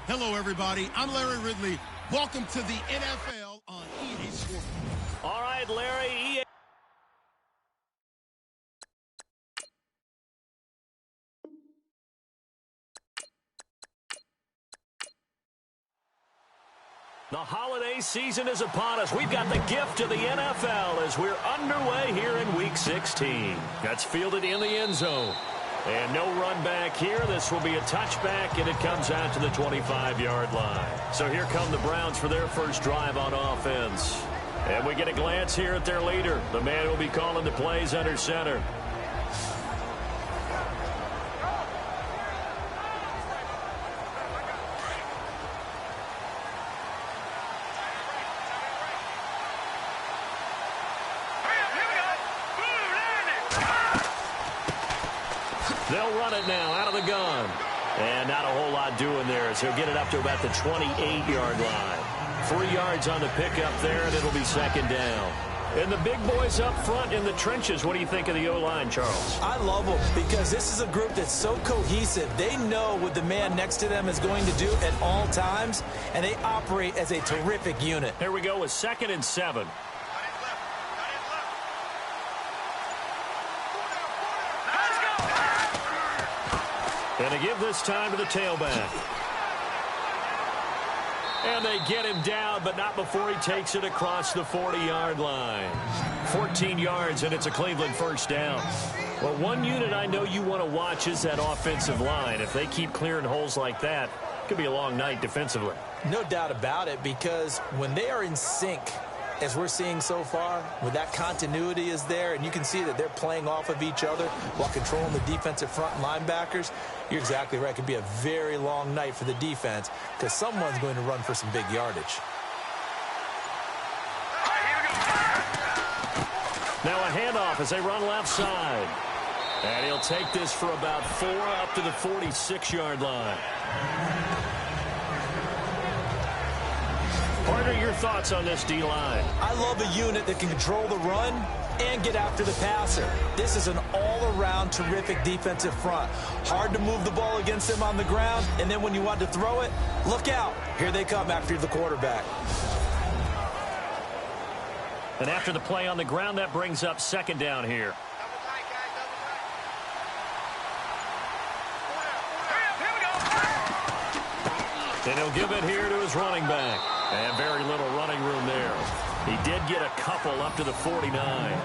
Hello, everybody. I'm Larry Ridley. Welcome to the NFL on EA Sports. All right, Larry, EA. The holiday season is upon us. We've got the gift of the NFL as we're underway here in Week 16. That's fielded in the end zone. And no run back here. This will be a touchback, and it comes out to the 25-yard line. So here come the Browns for their first drive on offense. And we get a glance here at their leader, the man who will be calling the plays under center. They'll run it now out of the gun. And not a whole lot doing there, so he'll get it up to about the 28-yard line. 3 yards on the pickup there, and it'll be second down. And the big boys up front in the trenches, what do you think of the O-line, Charles? I love them because this is a group that's so cohesive. They know what the man next to them is going to do at all times, and they operate as a terrific unit. Here we go with 2nd and 7. And they give this time to the tailback. And they get him down, but not before he takes it across the 40-yard line. 14 yards, and it's a Cleveland first down. Well, one unit I know you want to watch is that offensive line. If they keep clearing holes like that, it could be a long night defensively. No doubt about it, because when they are in sync, as we're seeing so far, when that continuity is there, and you can see that they're playing off of each other while controlling the defensive front linebackers, you're exactly right. It could be a very long night for the defense because someone's going to run for some big yardage. Now a handoff as they run left side. And he'll take this for about 4 up to the 46-yard line. Partner, your thoughts on this D-line? I love a unit that can control the run and get after the passer. This is an all-around terrific defensive front. Hard to move the ball against them on the ground, and then when you want to throw it, look out. Here they come after the quarterback. And after the play on the ground, that brings up second down here. And he'll give it here to his running back. And very little running room there. He did get a couple up to the 49.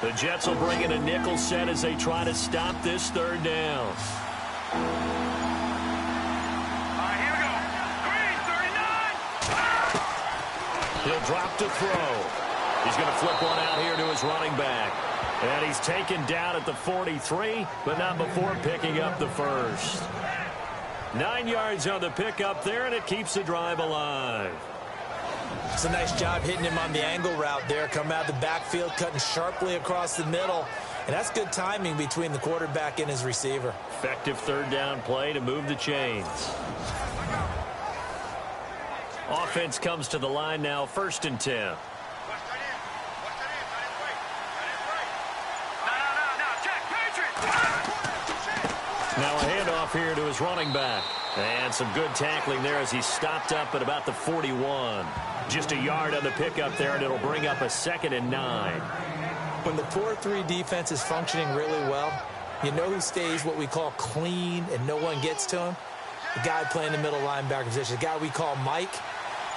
The Jets will bring in a nickel set as they try to stop this third down. Here we go. Green, 39. He'll drop to throw. He's going to flip one out here to his running back. And he's taken down at the 43, but not before picking up the first. 9 yards on the pickup there, and it keeps the drive alive. It's a nice job hitting him on the angle route there. Come out of the backfield, cutting sharply across the middle. And that's good timing between the quarterback and his receiver. Effective third down play to move the chains. Offense comes to the line now, 1st and 10. Now a handoff here to his running back. And some good tackling there as he stopped up at about the 41. Just a yard on the pickup there, and it'll bring up a 2nd and 9. When the 4-3 defense is functioning really well, you know who stays what we call clean and no one gets to him? The guy playing the middle linebacker position, the guy we call Mike.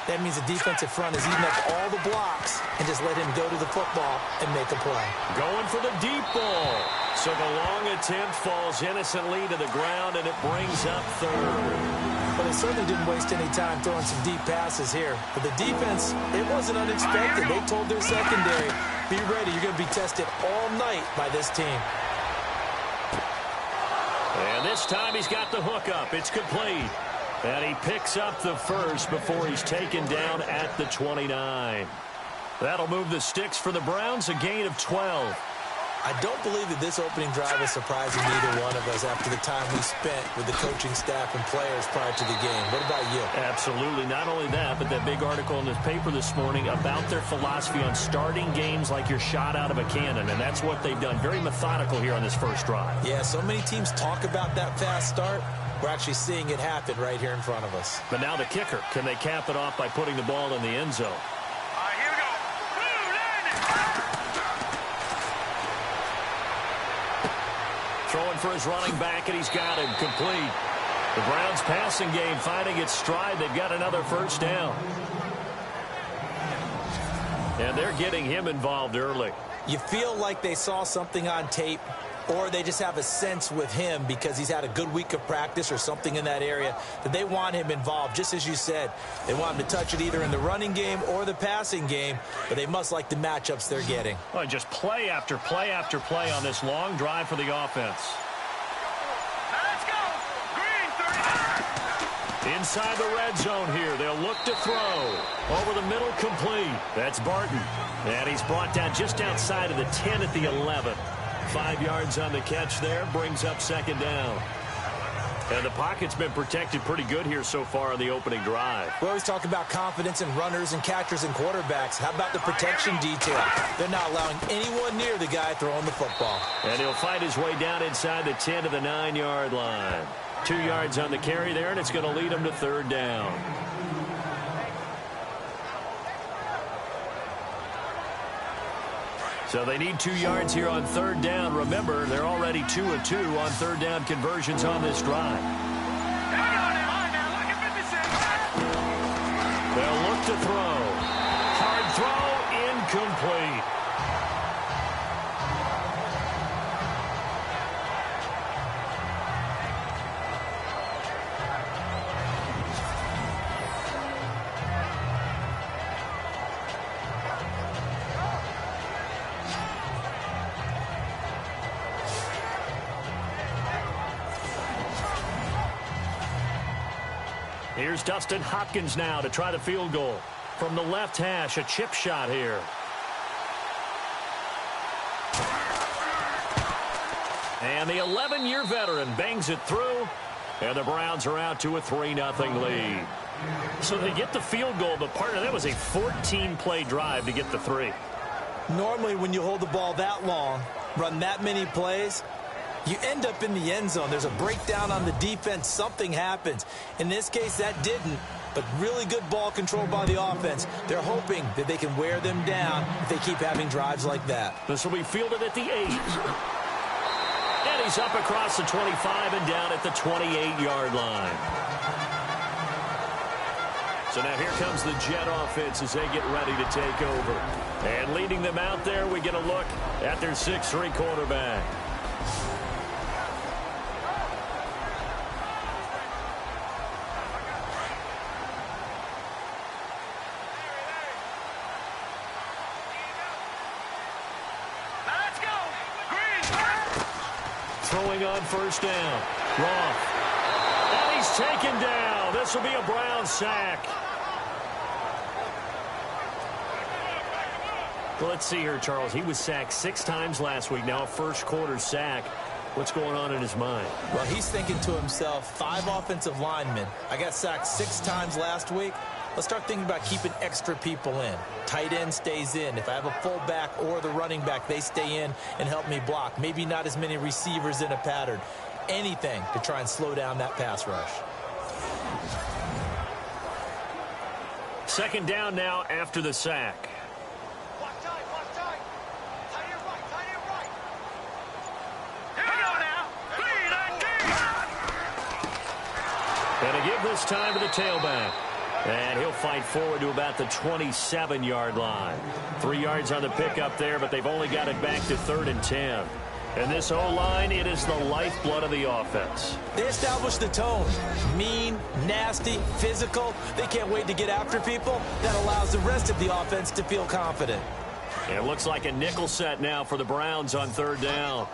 That means the defensive front is eating up all the blocks and just let him go to the football and make a play. Going for the deep ball. So the long attempt falls innocently to the ground, and it brings up 3rd. But they certainly didn't waste any time throwing some deep passes here. But the defense, it wasn't unexpected. They told their secondary, be ready. You're going to be tested all night by this team. And this time he's got the hook up. It's complete. And he picks up the first before he's taken down at the 29. That'll move the sticks for the Browns, a gain of 12. I don't believe that this opening drive is surprising either one of us after the time we spent with the coaching staff and players prior to the game. What about you? Absolutely. Not only that, but that big article in this paper this morning about their philosophy on starting games like you're shot out of a cannon, and that's what they've done. Very methodical here on this first drive. Yeah, so many teams talk about that fast start. We're actually seeing it happen right here in front of us. But now the kicker. Can they cap it off by putting the ball in the end zone? Here we go. Throwing for his running back, and he's got him complete. The Browns passing game finding its stride. They've got another first down. And they're getting him involved early. You feel like they saw something on tape, or they just have a sense with him because he's had a good week of practice or something in that area that they want him involved. Just as you said, they want him to touch it either in the running game or the passing game, but they must like the matchups they're getting. Well, just play after play after play on this long drive for the offense. Let's go. Green, 30. Inside the red zone here. They'll look to throw. Over the middle, complete. That's Barton. And he's brought down just outside of the 10 at the 11. 5 yards on the catch there, brings up second down. And the pocket's been protected pretty good here so far on the opening drive. We always talk about confidence in runners and catchers and quarterbacks. How about the protection detail? They're not allowing anyone near the guy throwing the football. And he'll fight his way down inside the 10 to the 9-yard line. 2 yards on the carry there, and it's going to lead him to third down. So they need 2 yards here on third down. Remember, they're already 2 of 2 on third down conversions on this drive. They'll look to throw. Hard throw, incomplete. Here's Dustin Hopkins now to try the field goal. From the left hash, a chip shot here. And the 11-year veteran bangs it through. And the Browns are out to a 3-0 lead. So they get the field goal, but part of that was a 14-play drive to get the 3. Normally when you hold the ball that long, run that many plays, you end up in the end zone. There's a breakdown on the defense. Something happens. In this case, that didn't. But really good ball control by the offense. They're hoping that they can wear them down if they keep having drives like that. This will be fielded at the 8. And he's up across the 25 and down at the 28-yard line. So now here comes the Jet offense as they get ready to take over. And leading them out there, we get a look at their 6'3" quarterback. Throwing on first down. Roth. And he's taken down. This will be a Browns sack. Well, let's see here, Charles. He was sacked 6 times last week. Now a first-quarter sack. What's going on in his mind? Well, he's thinking to himself, 5 offensive linemen. I got sacked 6 times last week. Let's start thinking about keeping extra people in. Tight end stays in. If I have a fullback or the running back, they stay in and help me block. Maybe not as many receivers in a pattern. Anything to try and slow down that pass rush. Second down now after the sack. Watch tight. Tight end right. Here we go now. And a give this time to the tailback. And he'll fight forward to about the 27-yard line. 3 yards on the pickup there, but they've only got it back to 3rd and 10. And this O-line, it is the lifeblood of the offense. They established the tone. Mean, nasty, physical. They can't wait to get after people. That allows the rest of the offense to feel confident. It looks like a nickel set now for the Browns on 3rd down.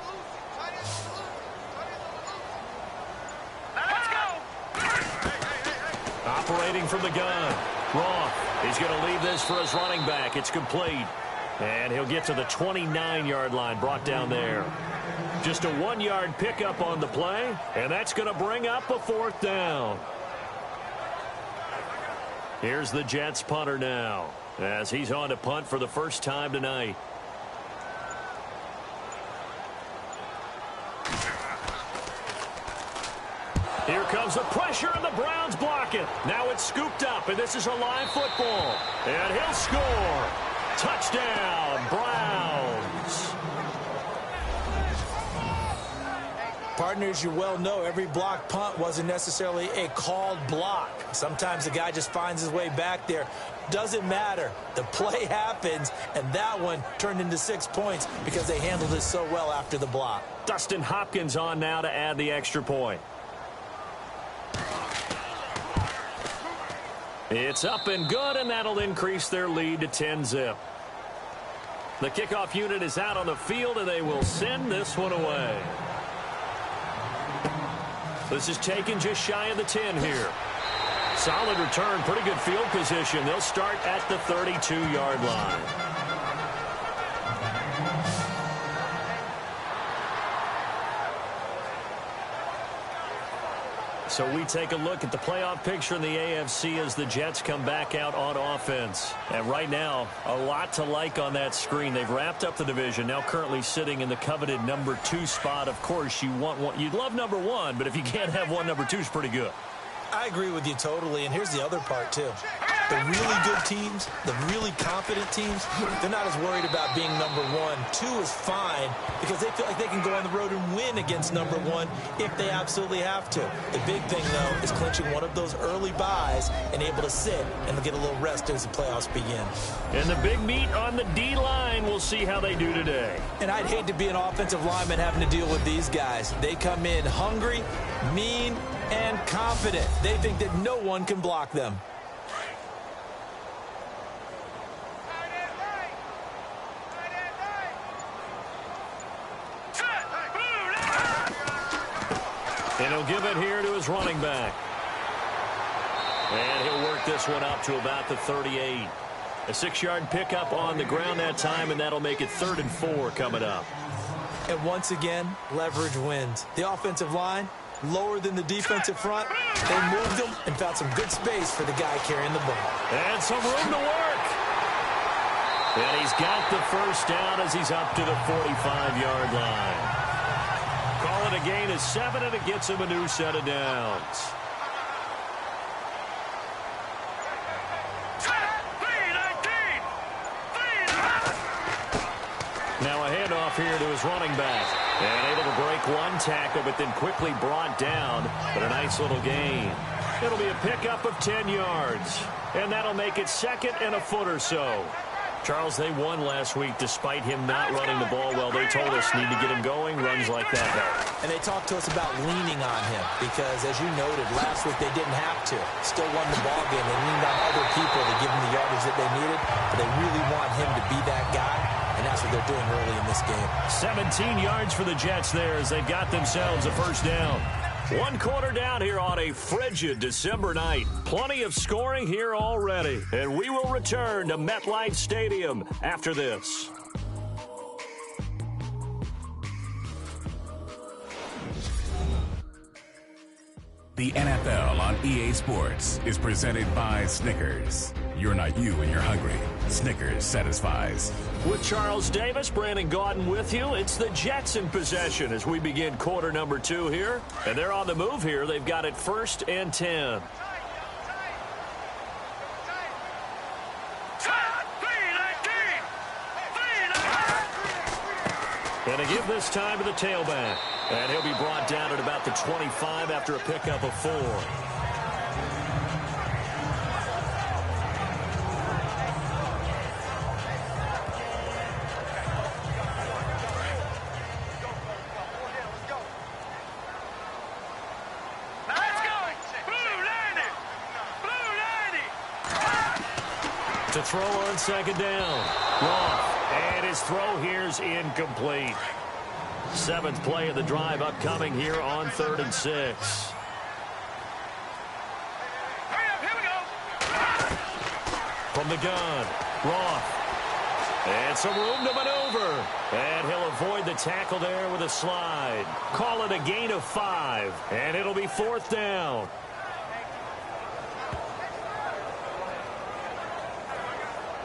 Operating from the gun. Roth. He's going to leave this for his running back. It's complete. And he'll get to the 29-yard line, brought down there. Just a 1-yard pickup on the play, and that's going to bring up a 4th down. Here's the Jets punter now, as he's on to punt for the first time tonight. Here comes the pressure, and the Browns block it. Now it's scooped up, and this is a live football. And he'll score. Touchdown, Browns. Partners, you well know every block punt wasn't necessarily a called block. Sometimes the guy just finds his way back there. Doesn't matter. The play happens, and that one turned into 6 points because they handled it so well after the block. Dustin Hopkins on now to add the extra point. It's up and good, and that'll increase their lead to 10-zip. The kickoff unit is out on the field, and they will send this one away. This is taken just shy of the 10 here. Solid return, pretty good field position. They'll start at the 32-yard line. So we take a look at the playoff picture in the AFC as the Jets come back out on offense. And right now, a lot to like on that screen. They've wrapped up the division, now currently sitting in the coveted number 2 spot. Of course, you want one. You'd love number 1, but if you can't have one, number 2 is pretty good. I agree with you totally, and here's the other part, too. The really good teams, the really confident teams, they're not as worried about being number 1. 2 is fine because they feel like they can go on the road and win against number 1 if they absolutely have to. The big thing, though, is clinching one of those early byes and able to sit and get a little rest as the playoffs begin. And the big meat on the D-line, we'll see how they do today. And I'd hate to be an offensive lineman having to deal with these guys. They come in hungry, mean, and confident. They think that no one can block them. And he'll give it here to his running back. And he'll work this one up to about the 38. A 6-yard pickup on the ground that time, and that'll make it 3rd and 4 coming up. And once again, leverage wins. The offensive line, lower than the defensive front. They moved them and found some good space for the guy carrying the ball. And some room to work. And he's got the first down as he's up to the 45-yard line. Call it a gain of 7, and it gets him a new set of downs. Now a handoff here to his running back. And able to break one tackle, but then quickly brought down. But a nice little gain. It'll be a pickup of 10 yards. And that'll make it 2nd and a foot or so. Charles, they won last week despite him not running the ball well. They told us need to get him going. Runs like that help. And they talked to us about leaning on him because, as you noted, last week they didn't have to. Still won the ball game. They leaned on other people to give them the yardage that they needed. But they really want him to be that guy, and that's what they're doing early in this game. 17 yards for the Jets there as they've got themselves a first down. 1 quarter down here on a frigid December night. Plenty of scoring here already. And we will return to MetLife Stadium after this. The NFL on EA Sports is presented by Snickers. You're not you when you're hungry. Snickers satisfies. With Charles Davis, Brandon Gaudin with you. It's the Jets in possession as we begin quarter number 2 here. And they're on the move here. They've got it 1st and 10. And to give this time to the tailback. And he'll be brought down at about the 25 after a pickup of 4. To throw on 2nd down. Roth. And his throw here's incomplete. 7th play of the drive upcoming here on 3rd and 6. From the gun, Roth. And some room to maneuver. And he'll avoid the tackle there with a slide. Call it a gain of 5. And it'll be 4th down.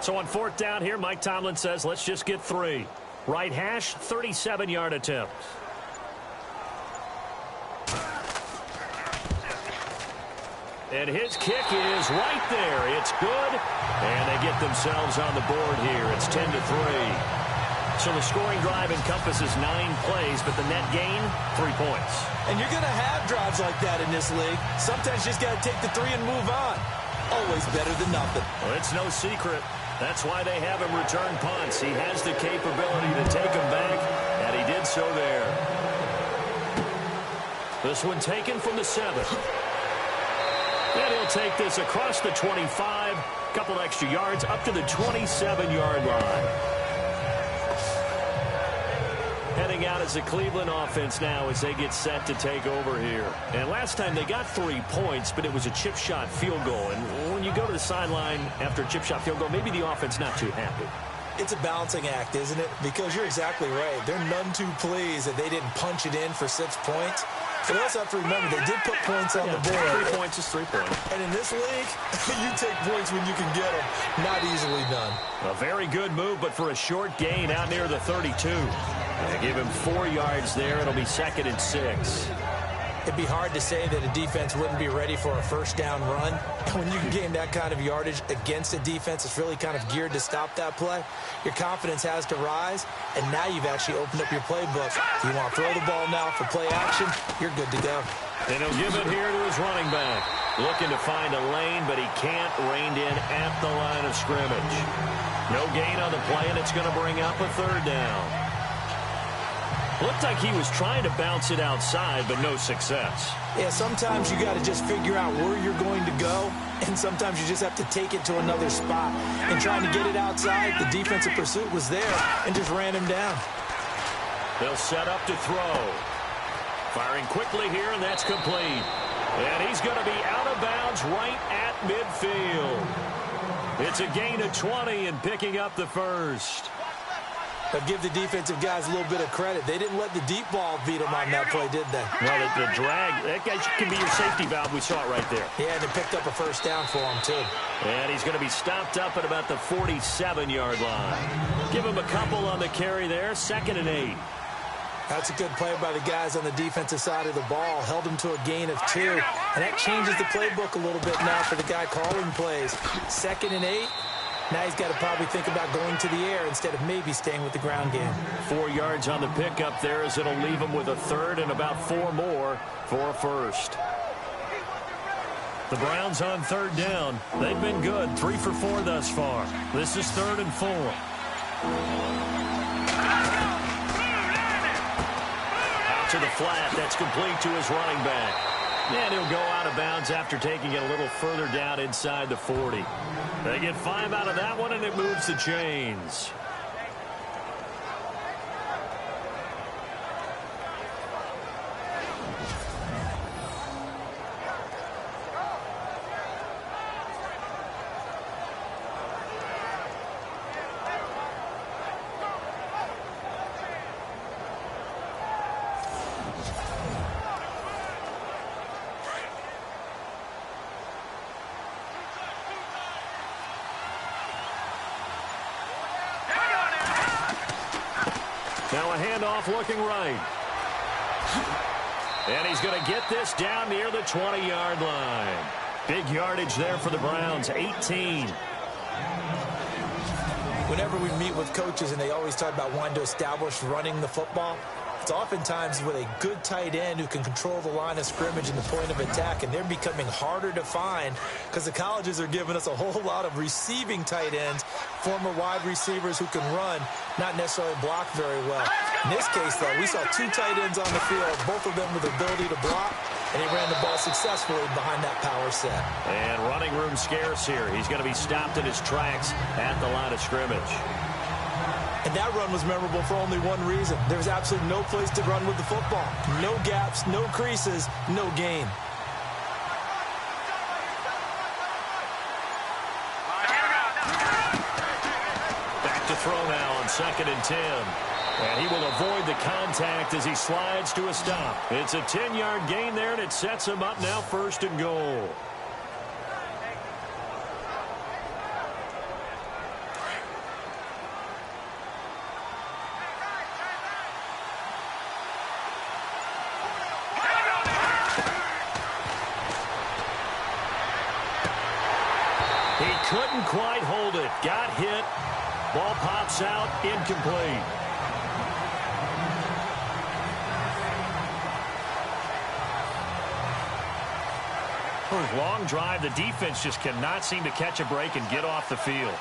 So on 4th down here, Mike Tomlin says, let's just get 3. Right hash, 37-yard attempt. And his kick is right there. It's good. And they get themselves on the board here. It's 10-3. So the scoring drive encompasses 9 plays, but the net gain, 3 points. And you're going to have drives like that in this league. Sometimes you just got to take the 3 and move on. Always better than nothing. Well, it's no secret. That's why they have him return punts. He has the capability to take them back, and he did so there. This one taken from the 7. And he'll take this across the 25, couple extra yards up to the 27-yard line. Heading out as the Cleveland offense now as they get set to take over here. And last time they got 3 points, but it was a chip shot field goal. And when you go to the sideline after a chip shot field goal, maybe the offense not too happy. It's a balancing act, isn't it? Because you're exactly right. They're none too pleased that they didn't punch it in for 6 points. But they also have to remember they did put points on the board. 3 points is 3 points. And in this league, you take points when you can get them. Not easily done. A very good move, but for a short gain out near the 32. They give him 4 yards there. It'll be 2nd and 6. It'd be hard to say that a defense wouldn't be ready for a first down run. When you can gain that kind of yardage against a defense that's really kind of geared to stop that play, your confidence has to rise, and now you've actually opened up your playbook. If you want to throw the ball now for play action, you're good to go. And he'll give it here to his running back. Looking to find a lane, but he can't. Reined in at the line of scrimmage. No gain on the play, and it's going to bring up a 3rd down. Looked like he was trying to bounce it outside, but no success. Yeah, sometimes you got to just figure out where you're going to go, and sometimes you just have to take it to another spot. And trying to get it outside, the defensive pursuit was there and just ran him down. They'll set up to throw. Firing quickly here, and that's complete. And he's going to be out of bounds right at midfield. It's a gain of 20 and picking up the 1st. But give the defensive guys a little bit of credit. They didn't let the deep ball beat them on that play, did they? Well, the drag, that guy can be your safety valve. We saw it right there. Yeah, and they picked up a 1st down for him, too. And he's going to be stopped up at about the 47-yard line. Give him a couple on the carry there, 2nd and 8. That's a good play by the guys on the defensive side of the ball. Held him to a gain of 2. And that changes the playbook a little bit now for the guy calling plays. 2nd and 8. Now he's got to probably think about going to the air instead of maybe staying with the ground game. 4 yards on the pickup there as it'll leave him with a 3rd and about 4 more for a 1st. The Browns on 3rd down. They've been good. 3 for 4 thus far. This is 3rd and 4. Out to the flat. That's complete to his running back. And he'll go out of bounds after taking it a little further down inside the 40. They get 5 out of that one, and it moves the chains. Now a handoff looking right. And he's going to get this down near the 20-yard line. Big yardage there for the Browns, 18. Whenever we meet with coaches and they always talk about wanting to establish running the football, it's oftentimes with a good tight end who can control the line of scrimmage and the point of attack, and they're becoming harder to find because the colleges are giving us a whole lot of receiving tight ends, former wide receivers who can run, not necessarily block very well. In this case, though, we saw 2 tight ends on the field, both of them with the ability to block, and he ran the ball successfully behind that power set. And running room scarce here. He's going to be stopped in his tracks at the line of scrimmage. And that run was memorable for only one reason. There was absolutely no place to run with the football. No gaps, no creases, no gain. Back to throw now on 2nd and 10. And he will avoid the contact as he slides to a stop. It's a 10-yard gain there, and it sets him up now 1st and goal. He couldn't quite hold it. Got hit. Ball pops out. Incomplete. Long drive. The defense just cannot seem to catch a break and get off the field.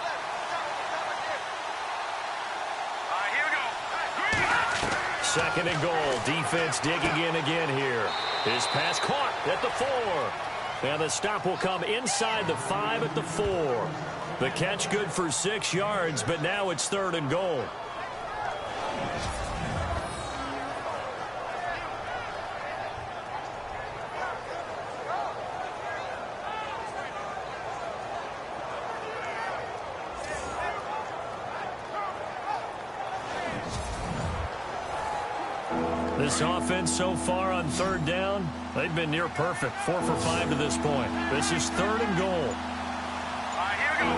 Here we go. 2nd and goal. Defense digging in again here. His pass caught at the 4. And the stop will come inside the 5 at the 4. The catch good for 6 yards, but now it's 3rd and goal. This offense so far on 3rd down, they've been near perfect. 4 for 5 to this point. This is 3rd and goal. Here we go.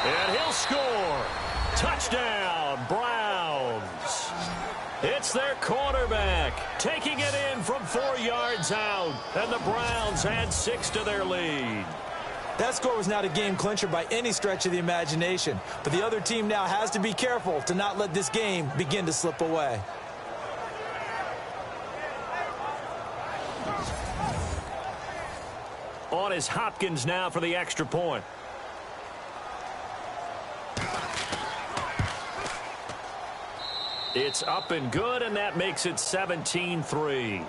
And he'll score. Touchdown, Browns. It's their quarterback taking it in from 4 yards out. And the Browns add 6 to their lead. That score was not a game clincher by any stretch of the imagination, but the other team now has to be careful to not let this game begin to slip away. On is Hopkins now for the extra point. It's up and good, and that makes it 17-3.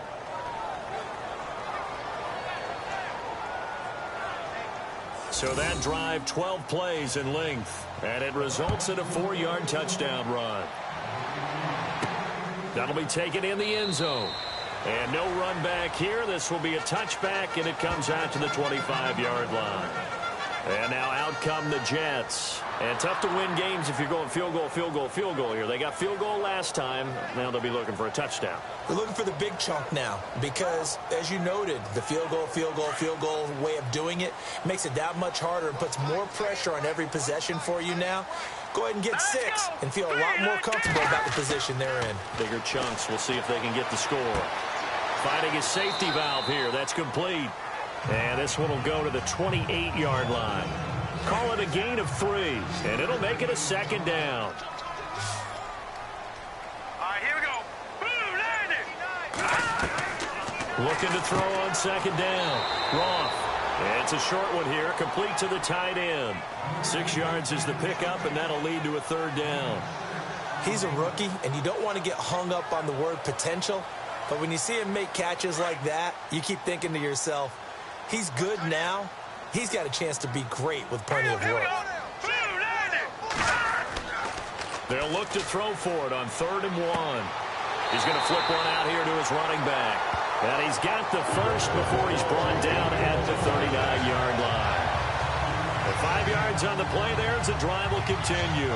So that drive, 12 plays in length, and it results in a 4-yard touchdown run. That'll be taken in the end zone. And no run back here. This will be a touchback, and it comes out to the 25-yard line. And now out come the Jets. And tough to win games if you're going field goal, field goal, field goal here. They got field goal last time. Now they'll be looking for a touchdown. They're looking for the big chunk now because, as you noted, the field goal way of doing it makes it that much harder and puts more pressure on every possession for you now. Go ahead and get 6 and feel a lot more comfortable about the position they're in. Bigger chunks. We'll see if they can get the score. Finding his safety valve here. That's complete. And this one will go to the 28-yard line. Call it a gain of 3, and it'll make it a 2nd down. Here we go. Boom, landed. Looking to throw on 2nd down. Roth. It's a short one here, complete to the tight end. 6 yards is the pickup, and that'll lead to a 3rd down. He's a rookie, and you don't want to get hung up on the word potential. But when you see him make catches like that, you keep thinking to yourself, he's good now. He's got a chance to be great with plenty of work. They'll look to throw for it on 3rd and 1. He's going to flip one out here to his running back. And he's got the first before he's brought down at the 39-yard line. And 5 yards on the play there as the drive will continue.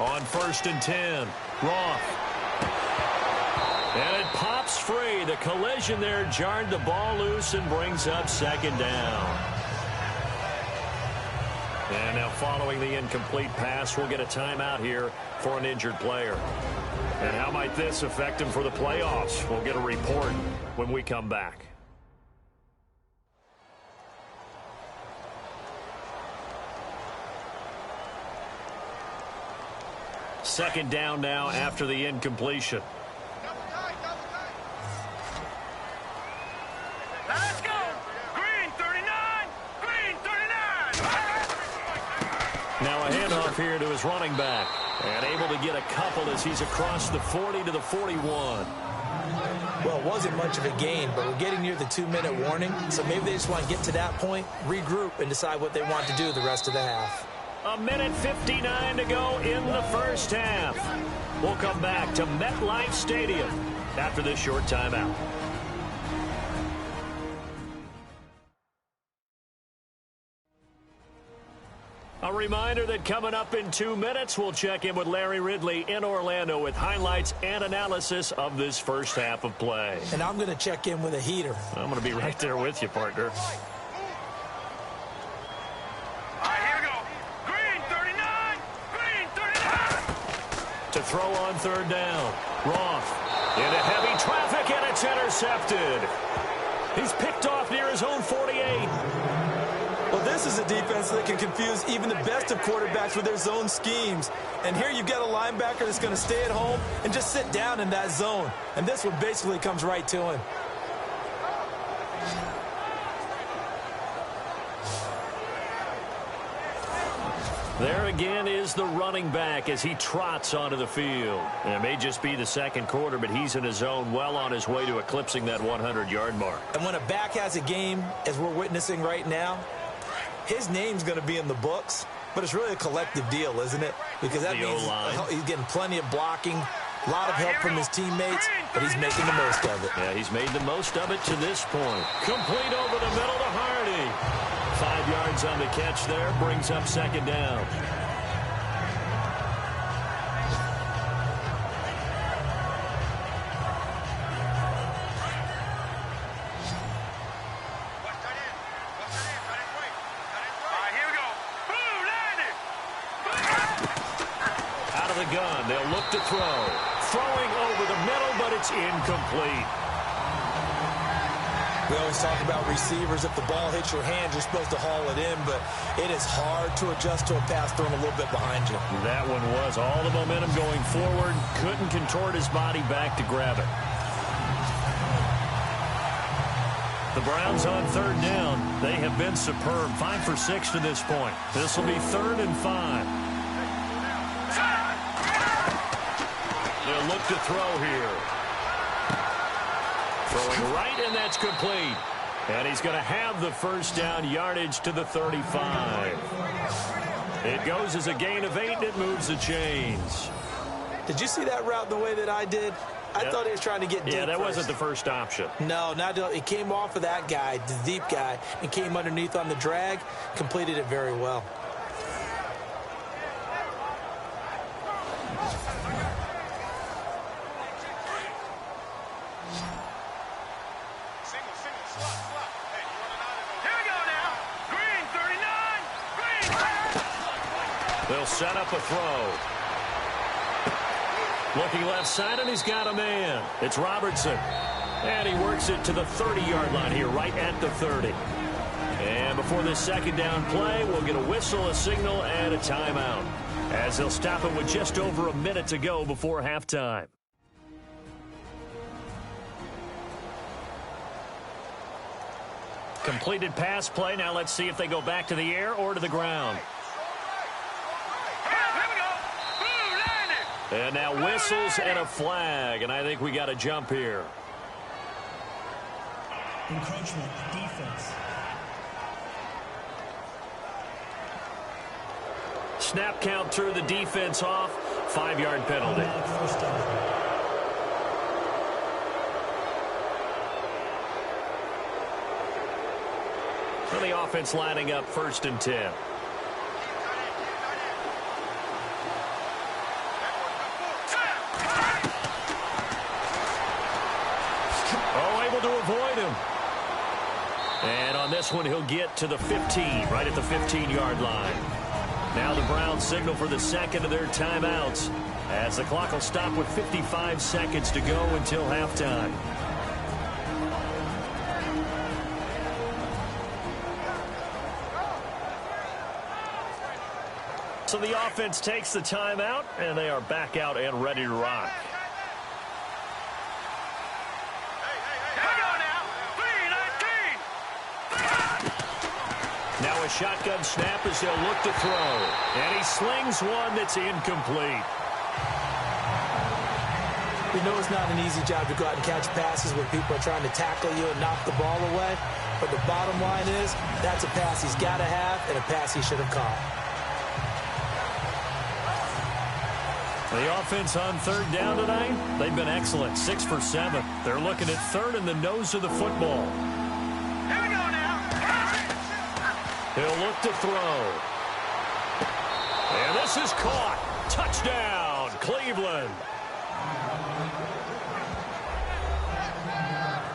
On 1st and 10, Roth. And it pops free. The collision there jarred the ball loose and brings up 2nd down. And now following the incomplete pass, we'll get a timeout here for an injured player. And how might this affect him for the playoffs? We'll get a report when we come back. Second down now after the incompletion. Let's go! Green 39! Green 39! Now a handoff here to his running back. And able to get a couple as he's across the 40 to the 41. Well, it wasn't much of a gain, but we're getting near the 2-minute warning, so maybe they just want to get to that point, regroup, and decide what they want to do the rest of the half. A minute 59 to go in the first half. We'll come back to MetLife Stadium after this short timeout. A reminder that coming up in 2 minutes, we'll check in with Larry Ridley in Orlando with highlights and analysis of this first half of play. And I'm going to check in with a heater. I'm going to be right there with you, partner. All right, here we go. Green, 39. Green, 39. To throw on third down. Roth into heavy traffic, and it's intercepted. He's picked off near his own 48. Well, this is a defense that can confuse even the best of quarterbacks with their zone schemes. And here you've got a linebacker that's going to stay at home and just sit down in that zone. And this one basically comes right to him. There again is the running back as he trots onto the field. And it may just be the second quarter, but he's in his zone well on his way to eclipsing that 100-yard mark. And when a back has a game, as we're witnessing right now, his name's going to be in the books, but it's really a collective deal, isn't it? Because that means he's getting plenty of blocking, a lot of help from his teammates, but he's making the most of it. Yeah, he's made the most of it to this point. Complete over the middle to Hardy. 5 yards on the catch there, brings up second down. Gun. They'll look to throw. Throwing over the middle, but it's incomplete. We always talk about receivers. If the ball hits your hand, you're supposed to haul it in, but it is hard to adjust to a pass thrown a little bit behind you. That one was all the momentum going forward. Couldn't contort his body back to grab it. The Browns on third down. They have been superb. 5 for 6 to this point. This will be 3rd and 5. They'll look to throw here. Throwing right, and that's complete. And he's going to have the first down, yardage to the 35. It goes as a gain of 8, and it moves the chains. Did you see that route the way that I did? I thought he was trying to get deep. Yeah, that first. wasn't the first option. No, it came off of that guy, the deep guy, and came underneath on the drag, completed it very well. They'll set up a throw. Looking left side, and he's got a man. It's Robertson. And he works it to the 30-yard line here, right at the 30. And before this second down play, we'll get a whistle, a signal, and a timeout, as they'll stop it with just over a minute to go before halftime. Completed pass play. Now let's see if they go back to the air or to the ground. And now whistles and a flag, and I think we got a jump here. Encroachment, defense. Snap count through the defense off. 5-yard penalty. First down. For the offense lining up 1st and 10. To avoid him. And on this one, he'll get to the 15, right at the 15-yard line. Now the Browns signal for the second of their timeouts, as the clock will stop with 55 seconds to go until halftime. So the offense takes the timeout, and they are back out and ready to rock. Now a shotgun snap as they'll look to throw. And he slings one that's incomplete. You know it's not an easy job to go out and catch passes where people are trying to tackle you and knock the ball away. But the bottom line is, that's a pass he's got to have and a pass he should have caught. The offense on third down tonight, they've been excellent, 6 for 7. They're looking at third in the nose of the football. Here we go now. He'll look to throw. And this is caught. Touchdown, Cleveland.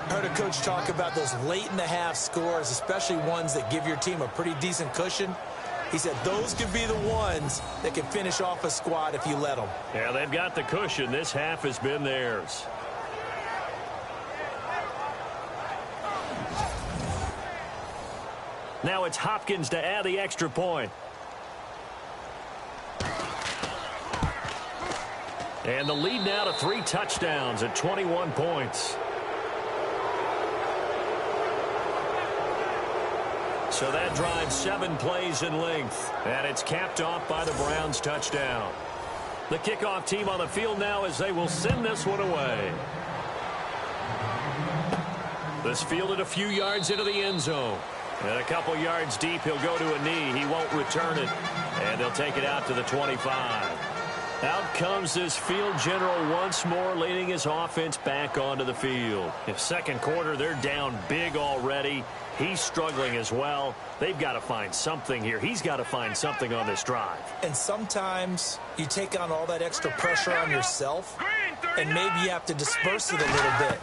Heard a coach talk about those late-in-the-half scores, especially ones that give your team a pretty decent cushion. He said those could be the ones that can finish off a squad if you let them. Yeah, they've got the cushion. This half has been theirs. Now it's Hopkins to add the extra point. And the lead now to 3 touchdowns at 21 points. So that drives 7 plays in length. And it's capped off by the Browns' touchdown. The kickoff team on the field now as they will send this one away. This fielded a few yards into the end zone. And a couple yards deep, he'll go to a knee. He won't return it. And they'll take it out to the 25. Out comes this field general once more, leading his offense back onto the field. In second quarter, they're down big already. He's struggling as well. They've got to find something here. He's got to find something on this drive. And sometimes you take on all that extra pressure on yourself, and maybe you have to disperse it a little bit.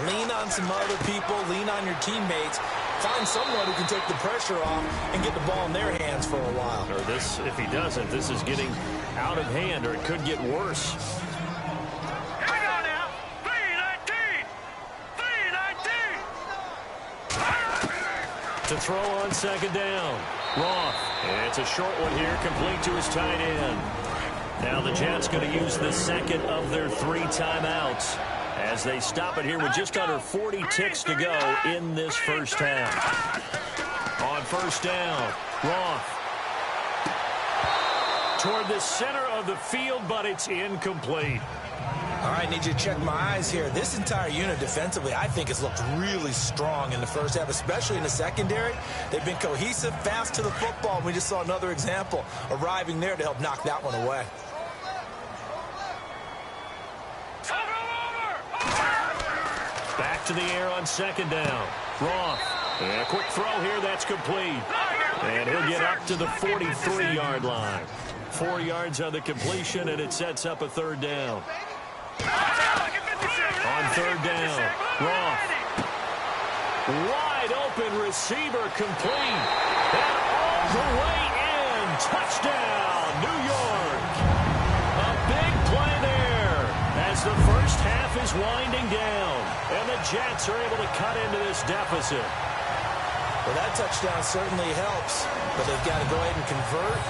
Lean on some other people, lean on your teammates. Find someone who can take the pressure off and get the ball in their hands for a while. Or this, if he doesn't, this is getting out of hand, or it could get worse. Here we go now. 3-19. 3-19. To throw on second down. Roth. And it's a short one here, complete to his tight end. Now the Jets going to use the second of their 3 timeouts as they stop it here with just under 40 ticks to go in this first half. On first down, Roth. Toward the center of the field, but it's incomplete. All right, need you to check my eyes here. This entire unit defensively, I think, has looked really strong in the first half, especially in the secondary. They've been cohesive, fast to the football. We just saw another example arriving there to help knock that one away. Back to the air on second down. Roth. And a quick throw here, that's complete. And he'll get up to the 43-yard line. 4 yards on the completion, and it sets up a third down. On third down, Roth. Wide open receiver, complete. And all the way in. Touchdown, New York. A big play there as the first half is winding down. And the Jets are able to cut into this deficit. Well, that touchdown certainly helps, but they've got to go ahead and convert,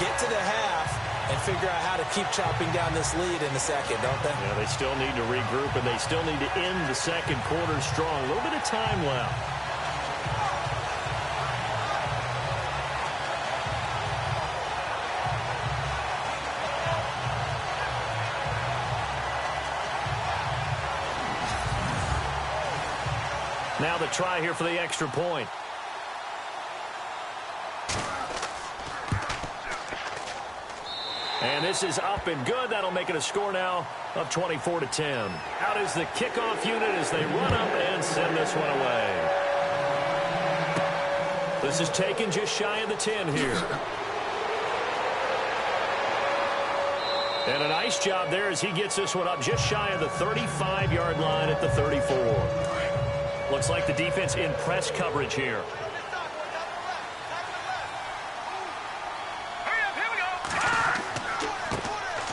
get to the half, and figure out how to keep chopping down this lead in the second, don't they? Yeah, they still need to regroup, and they still need to end the second quarter strong. A little bit of time left. Now the try here for the extra point. And this is up and good. That'll make it a score now of 24-10. Out is the kickoff unit as they run up and send this one away. This is taken just shy of the 10 here. And a nice job there as he gets this one up just shy of the 35-yard line at the 34. Looks like the defense in press coverage here.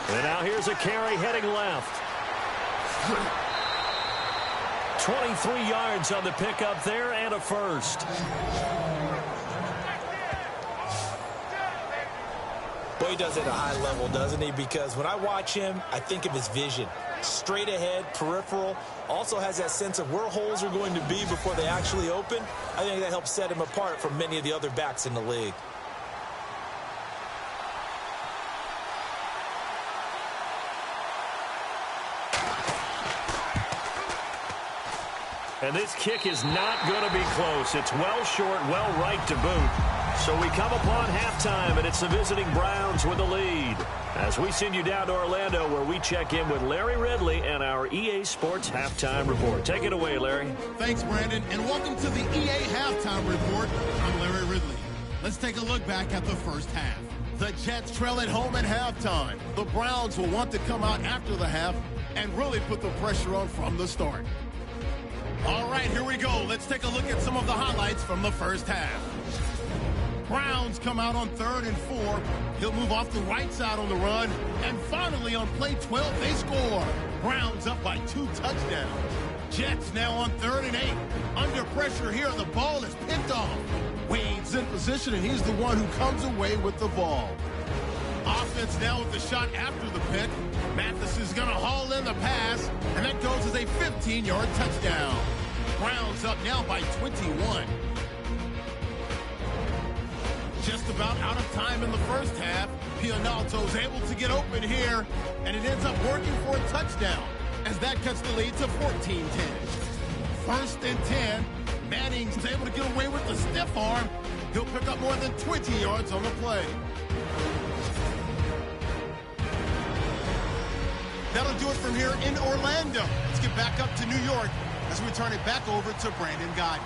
And now here's a carry heading left. 23 yards on the pickup there and a first. Boy, he does it at a high level, doesn't he? Because when I watch him, I think of his vision. straight ahead, peripheral. Also has that sense of where holes are going to be before they actually open. I think that helps set him apart from many of the other backs in the league. And this kick is not going to be close. It's well short, well right to boot. So we come upon halftime, and it's the visiting Browns with the lead. As we send you down to Orlando, where we check in with Larry Ridley and our EA Sports Halftime Report. Take it away, Larry. Thanks, Brandon, and welcome to the EA Halftime Report. I'm Larry Ridley. Let's take a look back at the first half. The Jets trail at home at halftime. The Browns will want to come out after the half and really put the pressure on from the start. All right, here we go. Let's take a look at some of the highlights from the first half. Browns come out on 3rd and 4. He'll move off the right side on the run. And finally, on play 12, they score. Browns up by 2 touchdowns. Jets now on 3rd and 8. Under pressure here, the ball is picked off. Wade's in position, and he's the one who comes away with the ball. Offense now with the shot after the pick. Mathis is going to haul in the pass, and that goes as a 15-yard touchdown. Browns up now by 21. Just about out of time in the first half. Pionalto's able to get open here, and it ends up working for a touchdown, as that cuts the lead to 14-10. 1st and 10. Manning's able to get away with the stiff arm. He'll pick up more than 20 yards on the play. That'll do it from here in Orlando. Let's get back up to New York as we turn it back over to Brandon Godden.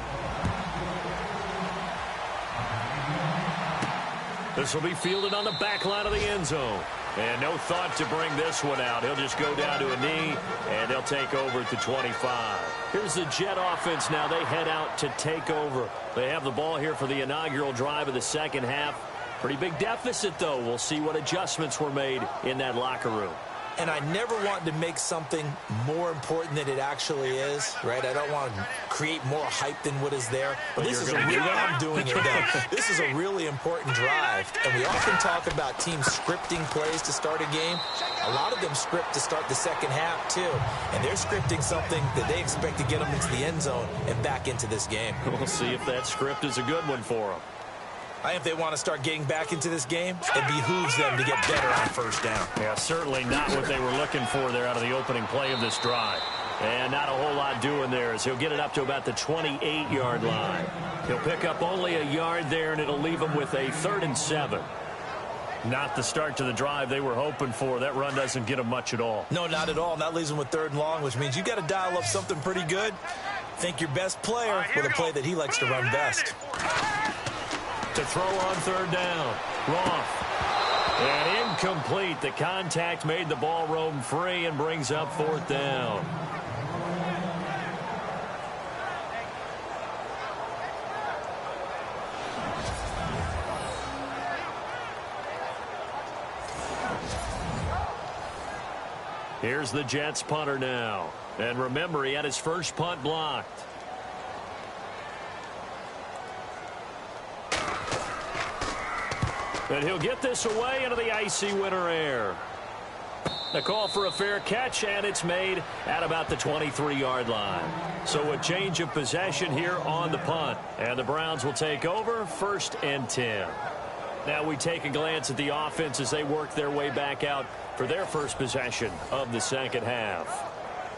This will be fielded on the back line of the end zone. And no thought to bring this one out. He'll just go down to a knee, and they'll take over at the 25. Here's the Jet offense now. They head out to take over. They have the ball here for the inaugural drive of the second half. Pretty big deficit, though. We'll see what adjustments were made in that locker room. And I never want to make something more important than it actually is, right? I don't want to create more hype than what is there. But this is a really, I'm doing it though. This is a really important drive. And we often talk about teams scripting plays to start a game. A lot of them script to start the second half too. And they're scripting something that they expect to get them into the end zone and back into this game. We'll see if that script is a good one for them. If they want to start getting back into this game, it behooves them to get better on first down. Yeah, certainly not what they were looking for there out of the opening play of this drive. And not a whole lot doing there as he'll get it up to about the 28-yard line. He'll pick up only a yard there, and it'll leave him with a 3rd and 7. Not the start to the drive they were hoping for. That run doesn't get them much at all. No, not at all. And that leaves them with 3rd and long, which means you got to dial up something pretty good. Think your best player with a play that he likes to run best. To throw on 3rd down. Roth. And incomplete. The contact made the ball roam free and brings up 4th down. Here's the Jets punter now. And remember, he had his first punt blocked. And he'll get this away into the icy winter air. The call for a fair catch, and it's made at about the 23-yard line. So a change of possession here on the punt. And the Browns will take over 1st and 10. Now we take a glance at the offense as they work their way back out for their first possession of the second half.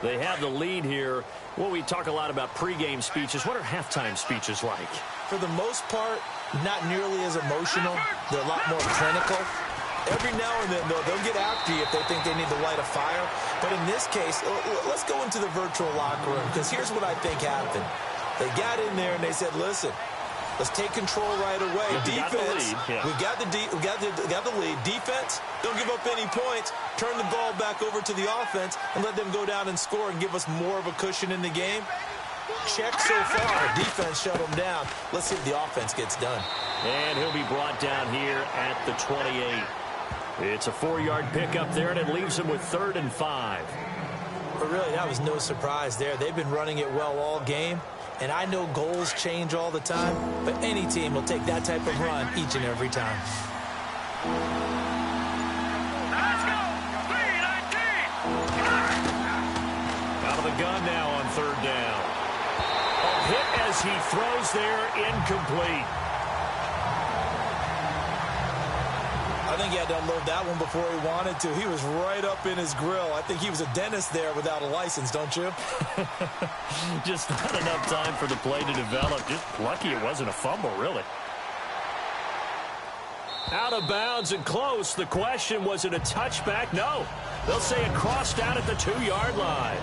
They have the lead here. Well, we talk a lot about pregame speeches. What are halftime speeches like? For the most part, not nearly as emotional. They're a lot more clinical. Every now and then, though, they'll get after you if they think they need to light a fire. But in this case, let's go into the virtual locker room, because here's what I think happened. They got in there and they said, listen, let's take control right away. Defense, we got the lead. Defense, don't give up any points. Turn the ball back over to the offense and let them go down and score and give us more of a cushion in the game. Check so far. Defense shut them down. Let's see if the offense gets done. And he'll be brought down here at the 28. It's a 4-yard pickup there, and it leaves him with 3rd and 5. But really, that was no surprise there. They've been running it well all game. And I know goals change all the time, but any team will take that type of run each and every time. Let's go! 3-19! gun now on third down. A hit as he throws there, incomplete. I think he had to unload that one before he wanted to. He was right up in his grill. I think he was a dentist there without a license, don't you? Just not enough time for the play to develop. Just lucky it wasn't a fumble, really. Out of bounds and close. The question, was it a touchback? No. They'll say it crossed out at the 2-yard line.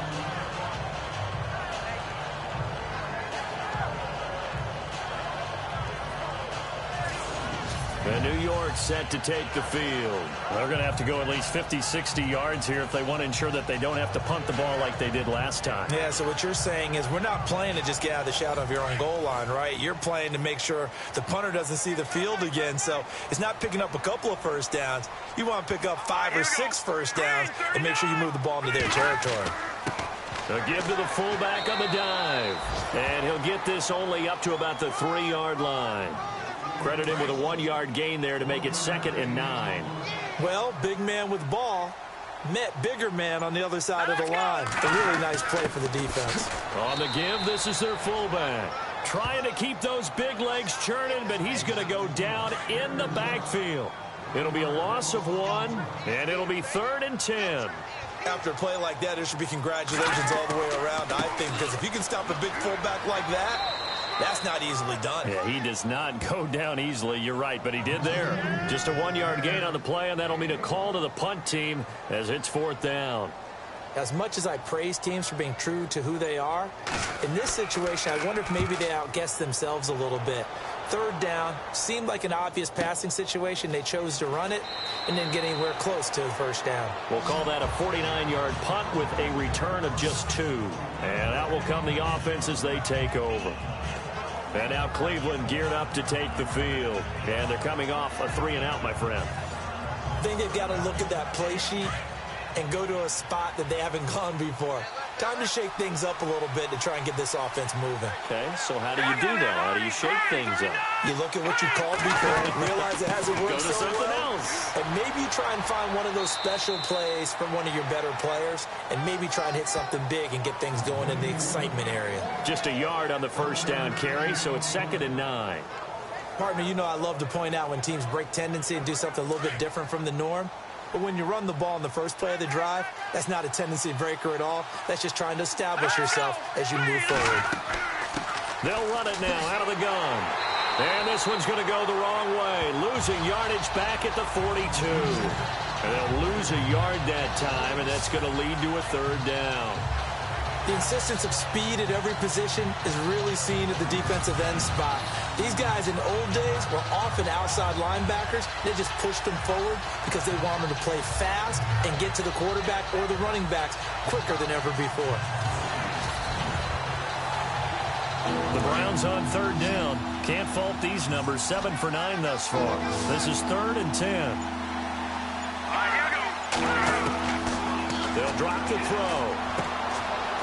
And New York set to take the field. They're going to have to go at least 50, 60 yards here if they want to ensure that they don't have to punt the ball like they did last time. Yeah, so what you're saying is we're not playing to just get out of the shadow of your own goal line, right? You're playing to make sure the punter doesn't see the field again. So it's not picking up a couple of first downs. You want to pick up 5 or 6 first downs and make sure you move the ball into their territory. A give to the fullback on the dive. And he'll get this only up to about the 3-yard line. Credit him with a 1-yard gain there to make it 2nd and 9. Well, big man with ball met bigger man on the other side of the line. A really nice play for the defense. On the give, this is their fullback. Trying to keep those big legs churning, but he's going to go down in the backfield. It'll be a loss of 1, and it'll be 3rd and 10. After a play like that, there should be congratulations all the way around, I think, because if you can stop a big fullback like that, that's not easily done. Yeah, he does not go down easily. You're right, but he did there. Just a 1-yard gain on the play, and that'll mean a call to the punt team as it's 4th down. As much as I praise teams for being true to who they are, in this situation, I wonder if maybe they outguessed themselves a little bit. 3rd down seemed like an obvious passing situation. They chose to run it and didn't get anywhere close to the 1st down. We'll call that a 49-yard punt with a return of just 2. And out will come the offense as they take over. And now Cleveland geared up to take the field. And they're coming off a 3-and-out, my friend. I think they've got to look at that play sheet and go to a spot that they haven't gone before. Time to shake things up a little bit to try and get this offense moving. Okay, so how do you do that? How do you shake things up? You look at what you called before, realize it hasn't worked Go to so something well, else. and maybe you try and find one of those special plays from one of your better players, and maybe try and hit something big and get things going in the excitement area. Just a yard on the 1st down carry, so it's 2nd and 9. Partner, you know I love to point out when teams break tendency and do something a little bit different from the norm. But when you run the ball in the first play of the drive, that's not a tendency breaker at all. That's just trying to establish yourself as you move forward. They'll run it now out of the gun. And this one's going to go the wrong way. Losing yardage back at the 42. And they'll lose a yard that time, and that's going to lead to a 3rd down. The insistence of speed at every position is really seen at the defensive end spot. These guys in the old days were often outside linebackers. They just pushed them forward because they wanted to play fast and get to the quarterback or the running backs quicker than ever before. The Browns on 3rd down. Can't fault these numbers. 7 for 9 thus far. This is 3rd and 10. They'll drop the throw.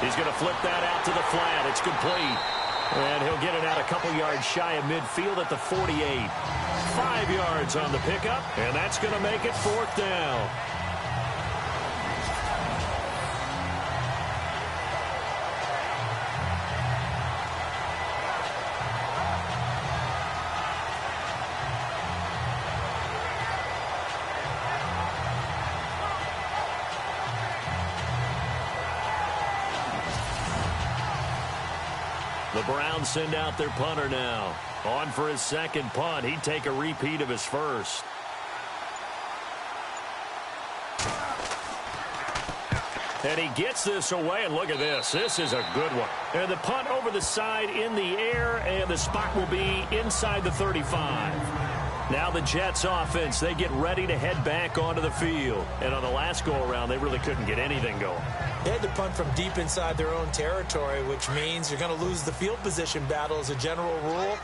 He's going to flip that out to the flat. It's complete. And he'll get it out a couple yards shy of midfield at the 48. 5 yards on the pickup, and that's going to make it 4th down. The Browns send out their punter now. On for his 2nd punt. He'd take a repeat of his first. And he gets this away, and look at this. This is a good one. And the punt over the side in the air, and the spot will be inside the 35. Now the Jets offense, they get ready to head back onto the field. And on the last go-around, they really couldn't get anything going. They had to punt from deep inside their own territory, which means you're going to lose the field position battle as a general rule.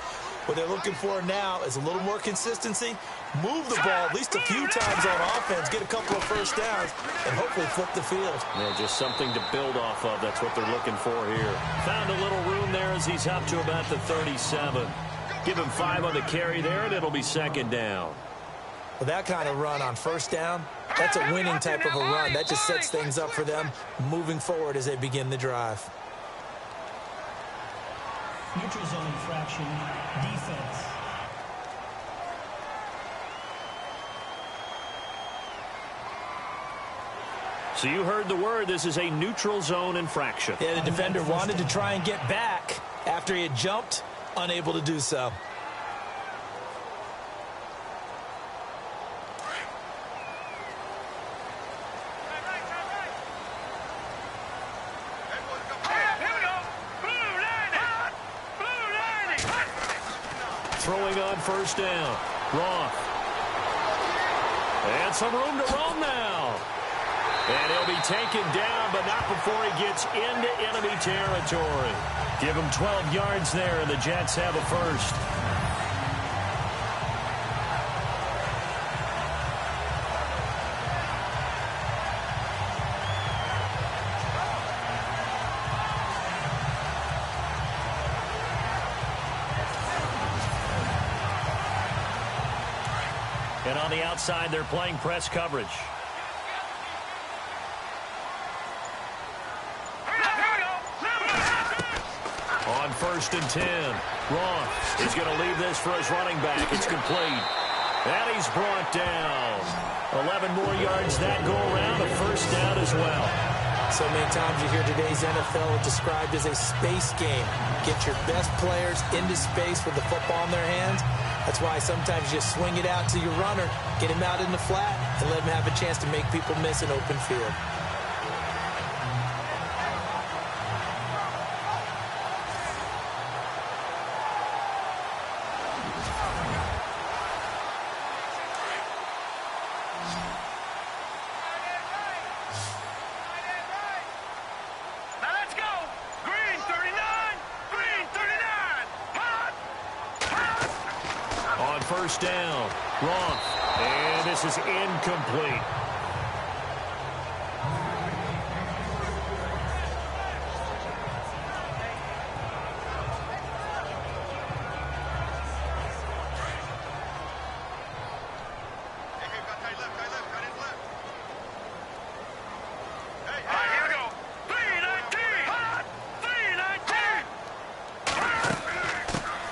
What they're looking for now is a little more consistency, move the ball at least a few times on offense, get a couple of first downs, and hopefully flip the field. Yeah, just something to build off of. That's what they're looking for here. Found a little room there as he's up to about the 37. Give him 5 on the carry there, and it'll be 2nd down. Well, that kind of run on first down, that's a winning type of a run. That just sets things up for them moving forward as they begin the drive. Neutral zone infraction, defense. So you heard the word. This is a neutral zone infraction. Yeah, the defender wanted to try and get back after he had jumped, unable to do so. Throwing on first down. Roth. And some room to roam now. And he'll be taken down, but not before he gets into enemy territory. Give him 12 yards there, and the Jets have a first. And on the outside, they're playing press coverage. On 1st and 10, Roth is going to leave this for his running back. It's complete. And he's brought down. 11 more yards that go around, a first down as well. So many times you hear today's NFL described as a space game. Get your best players into space with the football in their hands. That's why sometimes you swing it out to your runner, get him out in the flat, and let him have a chance to make people miss an open field. First down, Roth, and this is incomplete.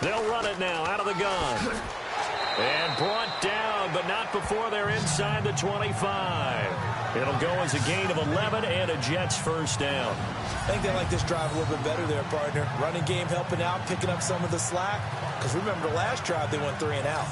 They'll run it now out of the gun. And brought down, but not before they're inside the 25. It'll go as a gain of 11 and a Jets first down. I think they like this drive a little bit better there, partner. Running game helping out, picking up some of the slack. Because remember, the last drive they went 3 and out.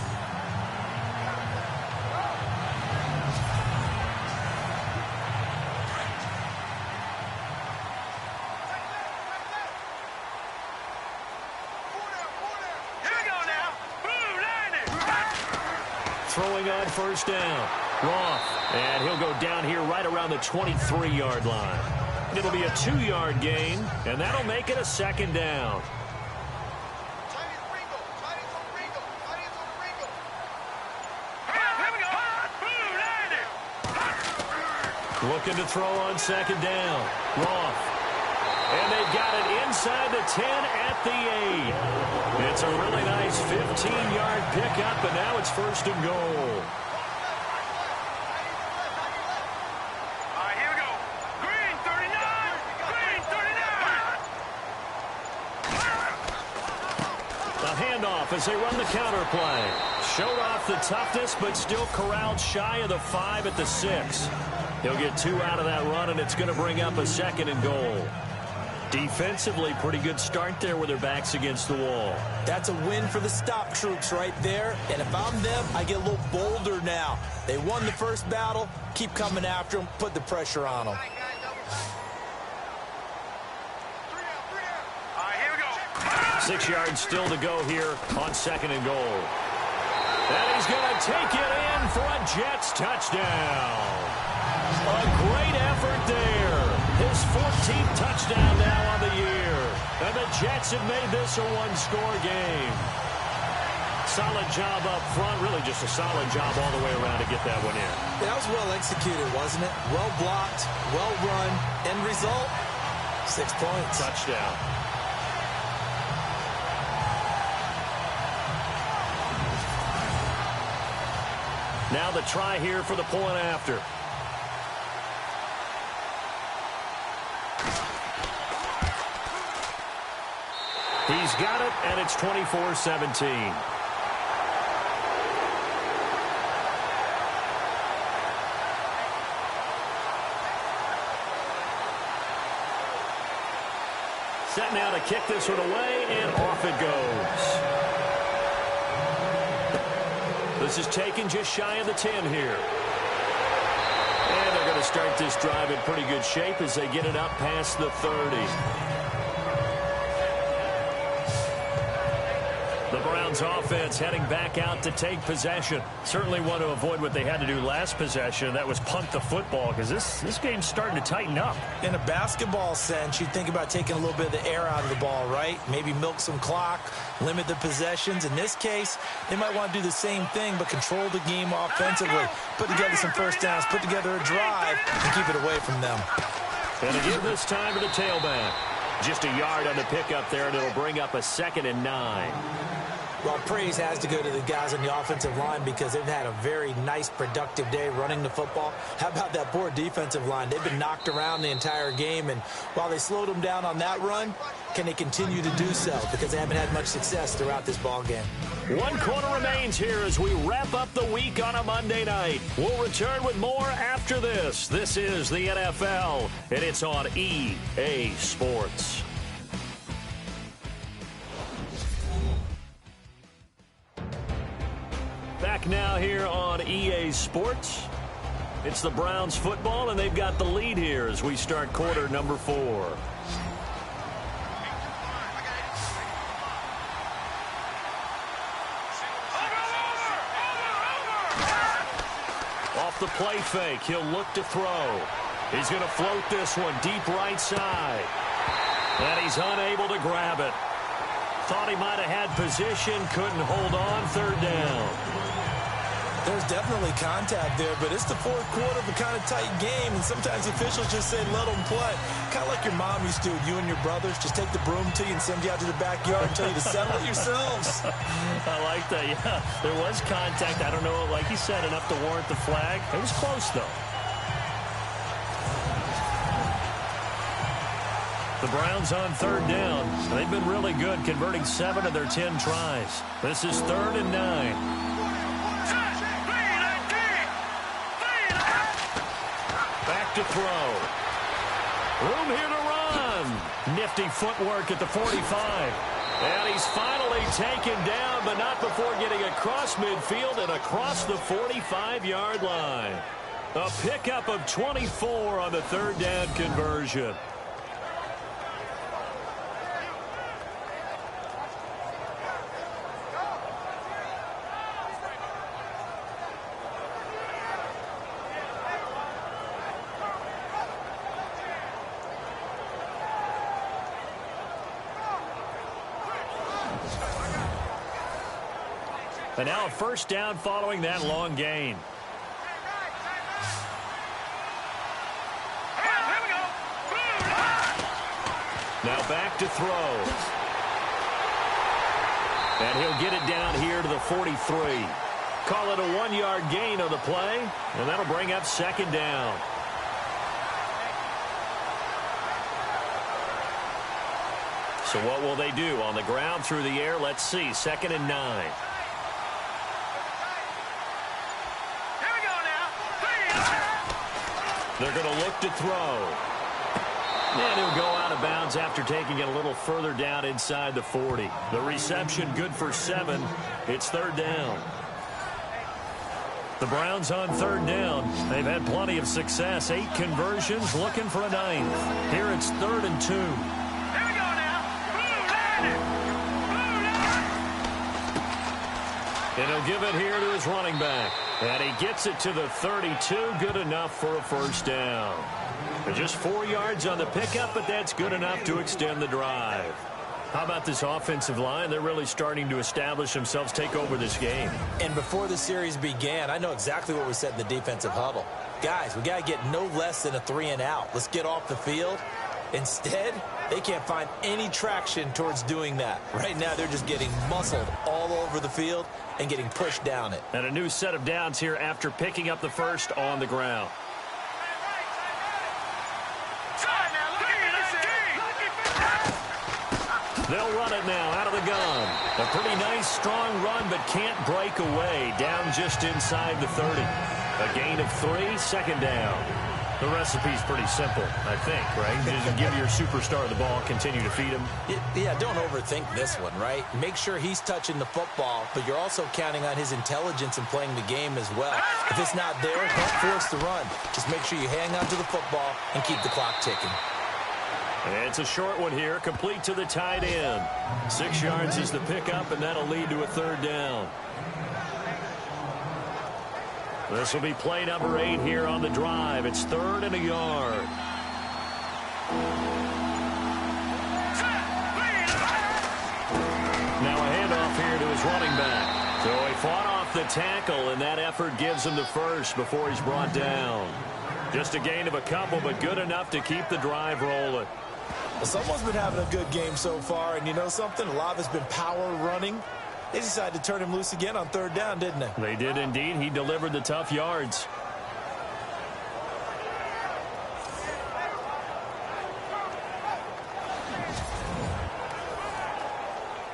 Throwing on first down. Roth. And he'll go down here right around the 23-yard line. It'll be a 2-yard gain, and that'll make it a second down. Looking to throw on second down. Roth. And they've got it inside the 10 at the 8. It's a really nice 15-yard pickup, and now it's first and goal. Here we go. Green 39. Green 39. A handoff as they run the counter play. Showed off the toughness, but still corralled shy of the 5 at the 6. He'll get 2 out of that run, and it's going to bring up a second and goal. Defensively, pretty good start there with their backs against the wall. That's a win for the stop troops right there. And if I'm them, I get a little bolder now. They won the first battle. Keep coming after them. Put the pressure on them. Here we go. 6 yards still to go here on second and goal. And he's going to take it in for a Jets touchdown. A great effort there. His 14th touchdown now on the year. And the Jets have made this a one-score game. Solid job up front. Really just a solid job all the way around to get that one in. That was well executed, wasn't it? Well blocked, well run. End result, 6 points. Touchdown. Now the try here for the point after. He's got it, and it's 24-17. Set now to kick this one away, and off it goes. This is taken just shy of the 10 here. And they're going to start this drive in pretty good shape as they get it up past the 30. The Browns offense heading back out to take possession. Certainly want to avoid what they had to do last possession. That was punt the football, because this game's starting to tighten up. In a basketball sense, you think about taking a little bit of the air out of the ball, right? Maybe milk some clock, limit the possessions. In this case, they might want to do the same thing, but control the game offensively. Put together some first downs, put together a drive, and keep it away from them. And again this time to the tailback. Just a yard on the pickup there, and it'll bring up a 2nd and 9. Well, praise has to go to the guys on the offensive line because they've had a very nice, productive day running the football. How about that poor defensive line? They've been knocked around the entire game, and while they slowed them down on that run, can they continue to do so? Because they haven't had much success throughout this ball game. 1 quarter remains here as we wrap up the week on a Monday night. We'll return with more after this. This is the NFL, and it's on EA Sports. Back now here on EA Sports. It's the Browns football, and they've got the lead here as we start quarter number 4. Off the play fake, he'll look to throw. He's going to float this one deep right side. And he's unable to grab it. Thought he might have had position, couldn't hold on, 3rd down. There's definitely contact there, but it's the 4th quarter of a kind of tight game, and sometimes officials just say, let them play. Kind of like your mom used to, you and your brothers, just take the broom to you and send you out to the backyard and tell you to settle it yourselves. I like that, yeah. There was contact. I don't know, like you said, enough to warrant the flag. It was close, though. The Browns on 3rd down. They've been really good, converting 7 of their 10 tries. This is 3rd and 9. Back to throw. Room here to run. Nifty footwork at the 45. And he's finally taken down, but not before getting across midfield and across the 45-yard line. A pickup of 24 on the 3rd down conversion. And now a 1st down following that long gain. Now back to throw. And he'll get it down here to the 43. Call it a 1-yard gain on the play, and that'll bring up 2nd down. So what will they do? On the ground, through the air, let's see. 2nd and 9. They're going to look to throw. And he'll go out of bounds after taking it a little further down inside the 40. The reception good for 7. It's 3rd down. The Browns on 3rd down. They've had plenty of success. 8 conversions, looking for a 9th. Here it's 3rd and 2. Here we go now. And he'll give it here to his running back. And he gets it to the 32. Good enough for a 1st down. Just 4 yards on the pickup, but that's good enough to extend the drive. How about this offensive line? They're really starting to establish themselves, take over this game. And before the series began, I know exactly what we said in the defensive huddle. Guys, we got to get no less than a 3 and out. Let's get off the field Instead, they can't find any traction towards doing that. Right now, they're just getting muscled all over the field and getting pushed down it. And a new set of downs here after picking up the first on the ground. They'll run it now out of the gun. A pretty nice, strong run, but can't break away. Down just inside the 30. A gain of 3, second down. The recipe's pretty simple, I think, right? Just give your superstar the ball, continue to feed him. Yeah, don't overthink this one, right? Make sure he's touching the football, but you're also counting on his intelligence in playing the game as well. If it's not there, don't force the run. Just make sure you hang on to the football and keep the clock ticking. It's a short one here, complete to the tight end. 6 yards is the pickup, and that'll lead to a third down. This will be play number 8 here on the drive. It's 3rd and a yard. Now a handoff here to his running back. So he fought off the tackle, and that effort gives him the first before he's brought down. Just a gain of a couple, but good enough to keep the drive rolling. Someone's been having a good game so far, and you know something? A lot of it's been power running. They decided to turn him loose again on 3rd down, didn't they? They did indeed. He delivered the tough yards.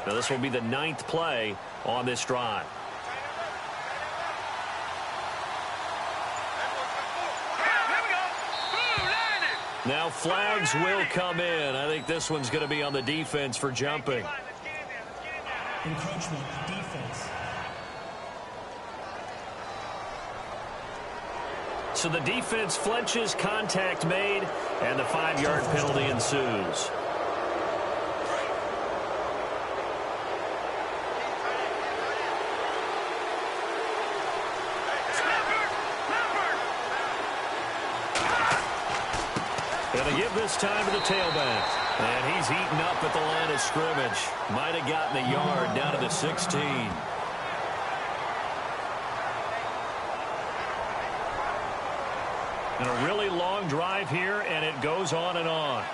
Now this will be the 9th play on this drive. Now flags will come in. I think this one's going to be on the defense for jumping. Encroachment, defense. So the defense flinches, contact made, and the 5-yard penalty ensues. Going to give this time to the tailback. And he's eaten up at the line of scrimmage. Might have gotten a yard down to the 16. And a really long drive here, and it goes on and on.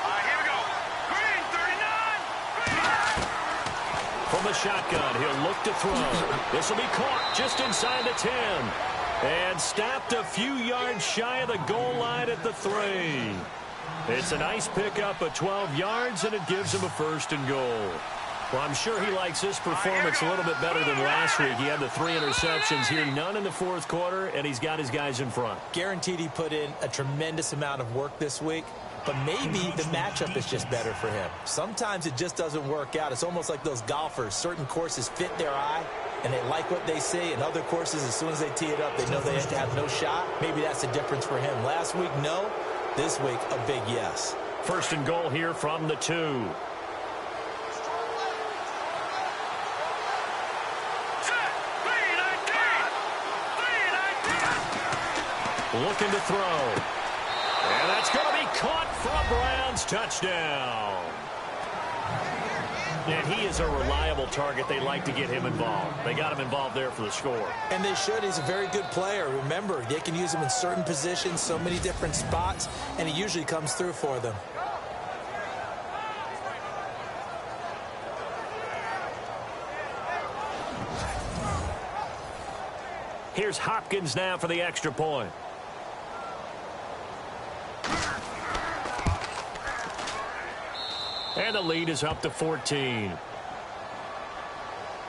Here we go. Green, 39. From the shotgun, he'll look to throw. This will be caught just inside the 10. And stopped a few yards shy of the goal line at the 3. It's a nice pickup of 12 yards, and it gives him a 1st and goal. Well, I'm sure he likes this performance a little bit better than last week. He had the 3 interceptions here, none in the 4th quarter, and he's got his guys in front. Guaranteed he put in a tremendous amount of work this week, but maybe the matchup is just better for him. Sometimes it just doesn't work out. It's almost like those golfers. Certain courses fit their eye, and they like what they see. In other courses, as soon as they tee it up, they know they have no shot. Maybe that's the difference for him. Last week, no. This week, a big yes. 1st and goal here from the 2. Looking to throw. And that's going to be caught for a Browns touchdown. And he is a reliable target. They like to get him involved. They got him involved there for the score. And they should. He's a very good player. Remember, they can use him in certain positions, so many different spots, and he usually comes through for them. Here's Hopkins now for the extra point. And the lead is up to 14.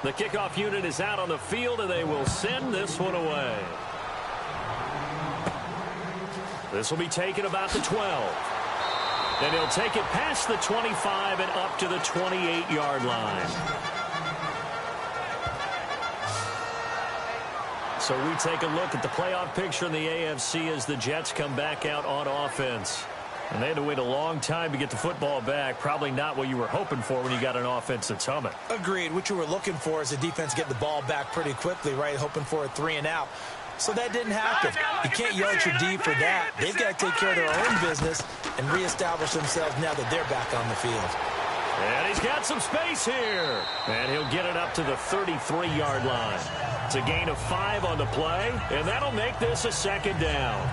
The kickoff unit is out on the field, and they will send this one away. This will be taken about the 12. And he'll take it past the 25 and up to the 28-yard line. So we take a look at the playoff picture in the AFC as the Jets come back out on offense. And they had to wait a long time to get the football back. Probably not what you were hoping for when you got an offense that's humming. Agreed. What you were looking for is the defense get the ball back pretty quickly, right? Hoping for a 3 and out. So that didn't happen. You can't yell at your D for that. They've got to take care of their own business and reestablish themselves now that they're back on the field. And he's got some space here. And he'll get it up to the 33-yard line. It's a gain of 5 on the play, and that'll make this a 2nd down.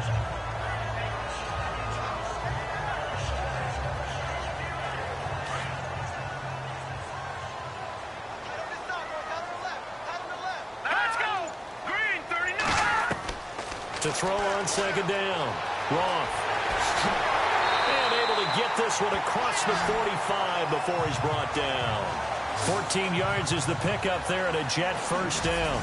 To throw on second down. Roth. And able to get this one across the 45 before he's brought down. 14 yards is the pickup there and a Jet first down.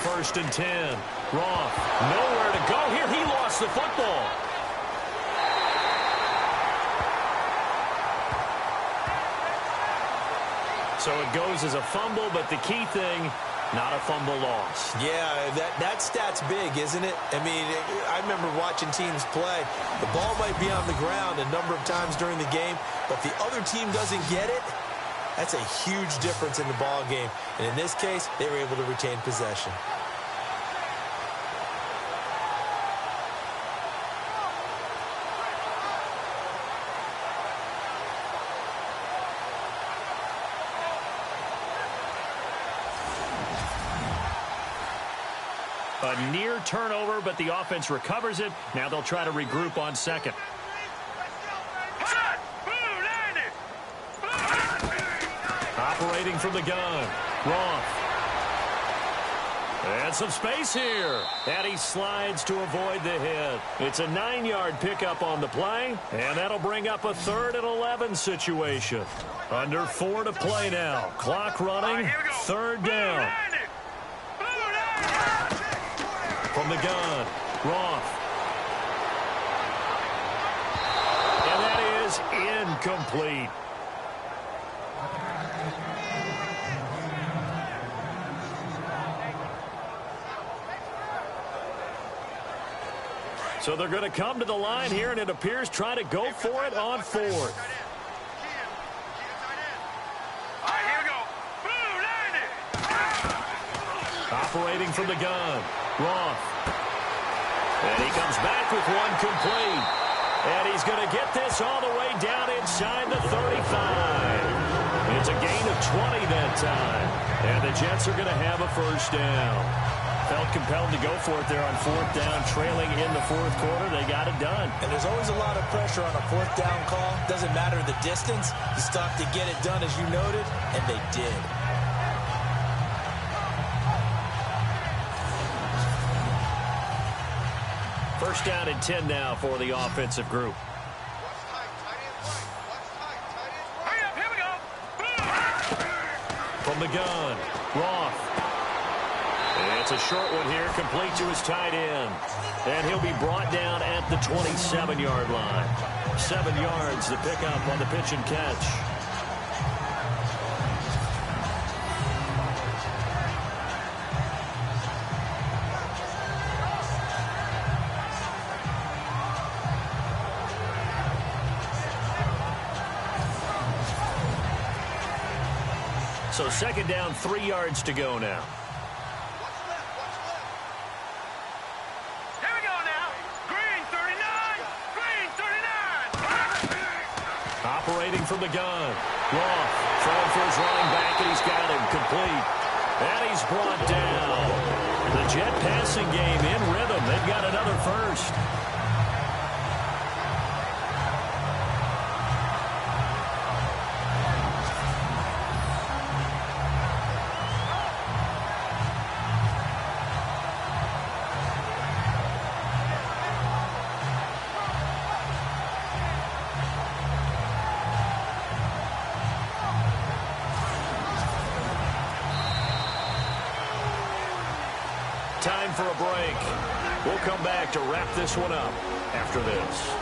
First and 10. Roth, nowhere to go here. He lost the football. So it goes as a fumble, but the key thing, not a fumble loss. Yeah, that stat's big, isn't it? I mean, I remember watching teams play. The ball might be on the ground a number of times during the game, but the other team doesn't get it. That's a huge difference in the ball game. And in this case, they were able to retain possession. A near turnover, but the offense recovers it. Now they'll try to regroup on second. Operating from the gun. Roth. And some space here. And he slides to avoid the hit. It's a 9-yard pickup on the play. And that'll bring up a 3rd and 11 situation. Under 4 to play now. Clock running. 3rd down. From the gun, Roth. And that is incomplete. So they're going to come to the line here, and it appears try to go for it on 4th. Operating from the gun, Roth. And he comes back with one complete. And he's going to get this all the way down inside the 35. It's a gain of 20 that time. And the Jets are going to have a first down. Felt compelled to go for it there on 4th down, trailing in the 4th quarter. They got it done. And there's always a lot of pressure on a 4th down call. Doesn't matter the distance. You still have to get it done, as you noted, and they did. First down and 10 now for the offensive group. From the gun, Roth. It's a short one here, complete to his tight end. And he'll be brought down at the 27-yard line. 7 yards, the pickup on the pitch and catch. So second down, 3 yards to go now. Here we go now. Green 39. Green 39. Operating from the gun. Roth throwing for his running back, and he's got him complete. And he's brought down. The Jet passing game in rhythm. They've got another first. Time for a break. We'll come back to wrap this one up after this.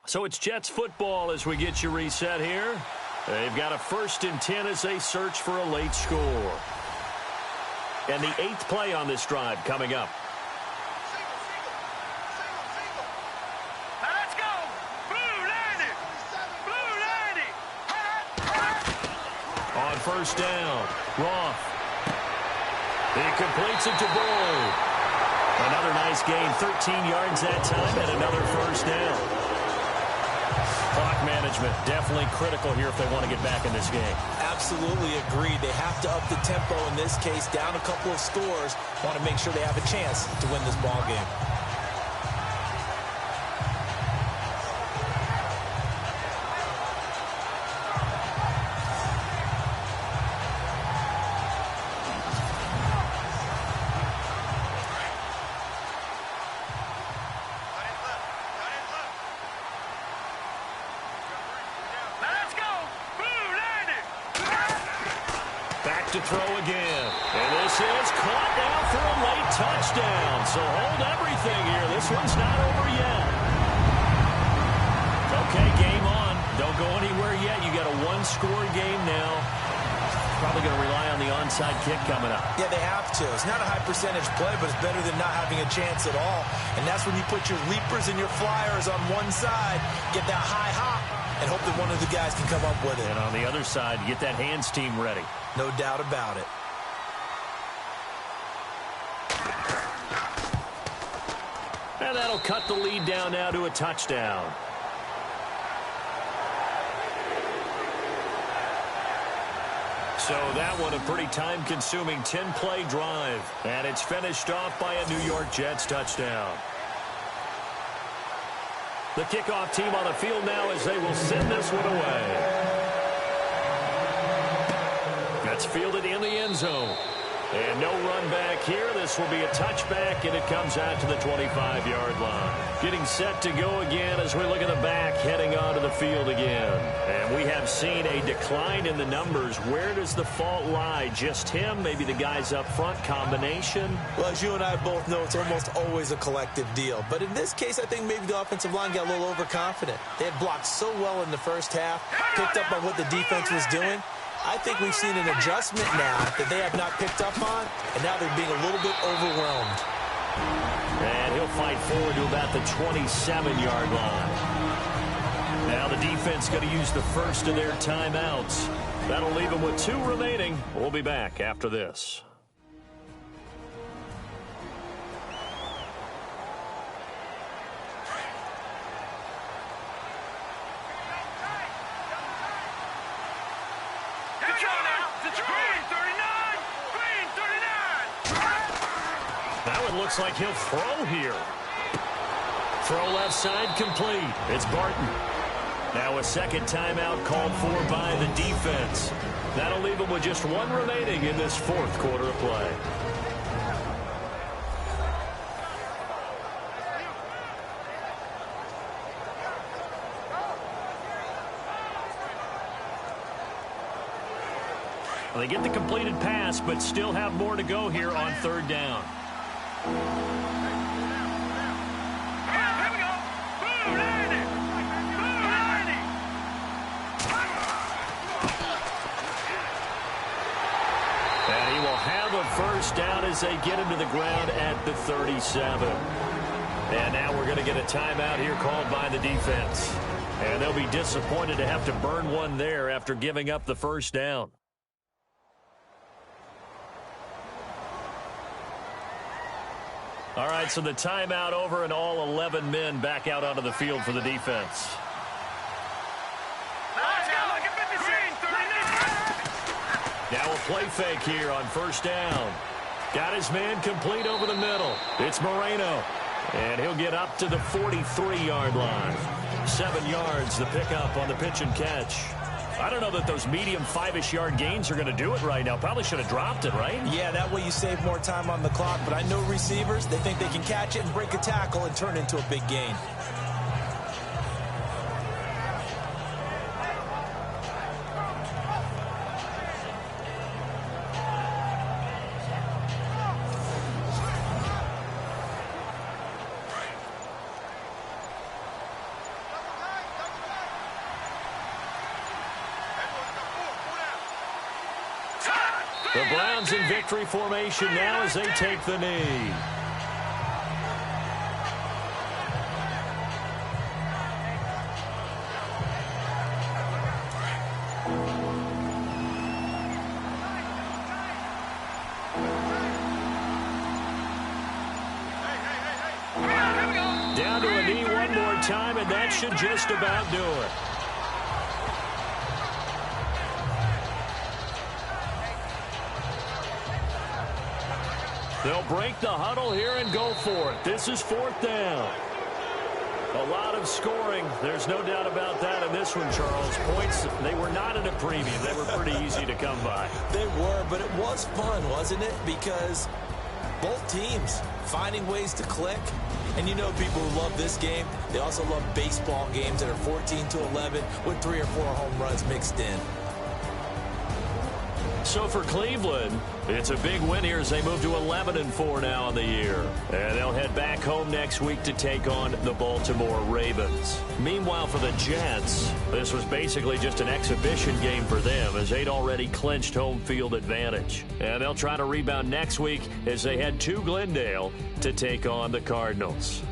So it's Jets football as we get you reset here. They've got a 1st and 10 as they search for a late score. And the 8th play on this drive coming up. First down, Roth. He completes it to Boyd. Another nice gain, 13 yards that time, and another first down. Clock management, definitely critical here if they want to get back in this game. Absolutely agreed. They have to up the tempo in this case, down a couple of scores. Want to make sure they have a chance to win this ball game. To throw again. And this is caught now for a late touchdown. So hold everything here. This one's not over yet. Okay, game on. Don't go anywhere yet. You got a one-score game now. Probably going to rely on the onside kick coming up. Yeah, they have to. It's not a high percentage play, but it's better than not having a chance at all. And that's when you put your leapers and your flyers on one side, get that high hop, and hope that one of the guys can come up with it. And on the other side, get that hands team ready. No doubt about it. And that'll cut the lead down now to a touchdown. So that one a pretty time-consuming 10-play drive. And it's finished off by a New York Jets touchdown. The kickoff team on the field now as they will send this one away. That's fielded in the end zone. And no run back here. This will be a touchback, and it comes out to the 25-yard line. Getting set to go again as we look at the back heading onto the field again. And we have seen a decline in the numbers. Where does the fault lie? Just him? Maybe the guys up front? Combination? Well, as you and I both know, it's almost always a collective deal. But in this case, I think maybe the offensive line got a little overconfident. They had blocked so well in the first half, picked up on what the defense was doing. I think we've seen an adjustment now that they have not picked up on, and now they're being a little bit overwhelmed. And he'll fight forward to about the 27-yard line. Now the defense going to use the first of their timeouts. That'll leave them with 2 remaining. We'll be back after this. Looks like he'll throw here. Throw left side complete. It's Barton. Now a second timeout called for by the defense. That'll leave him with just 1 remaining in this 4th quarter of play. Well, they get the completed pass, but still have more to go here on 3rd down. Here we go. Boom, Randy. Boom, Randy. And he will have a first down as they get him to the ground at the 37. And now we're going to get a timeout here called by the defense. And they'll be disappointed to have to burn one there after giving up the first down. All right, so the timeout over and all 11 men back out onto the field for the defense. Now a play fake here on first down. Got his man complete over the middle. It's Moreno. And he'll get up to the 43-yard line. 7 yards, the pickup on the pitch and catch. I don't know that those medium 5-ish yard gains are going to do it right now. Probably should have dropped it, right? Yeah, that way you save more time on the clock. But I know receivers, they think they can catch it and break a tackle and turn it into a big gain. The Browns in victory formation now as they take the knee. time, and that should just about do it. They'll break the huddle here and go for it. This is 4th down. A lot of scoring. There's no doubt about that in this one, Charles. Points, they were not in a premium. They were pretty easy to come by. They were, but it was fun, wasn't it? Because both teams finding ways to click. And you know people who love this game, they also love baseball games that are 14-11 with 3 or 4 home runs mixed in. So for Cleveland, it's a big win here as they move to 11-4 now in the year. And they'll head back home next week to take on the Baltimore Ravens. Meanwhile, for the Jets, this was basically just an exhibition game for them as they'd already clinched home field advantage. And they'll try to rebound next week as they head to Glendale to take on the Cardinals.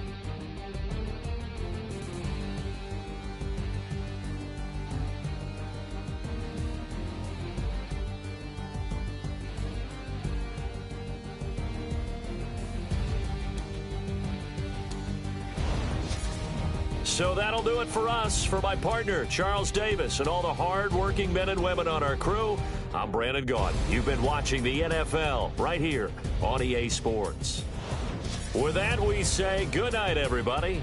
So that'll do it for us. For my partner, Charles Davis, and all the hard-working men and women on our crew, I'm Brandon Gaudin. You've been watching the NFL right here on EA Sports. With that, we say good night, everybody.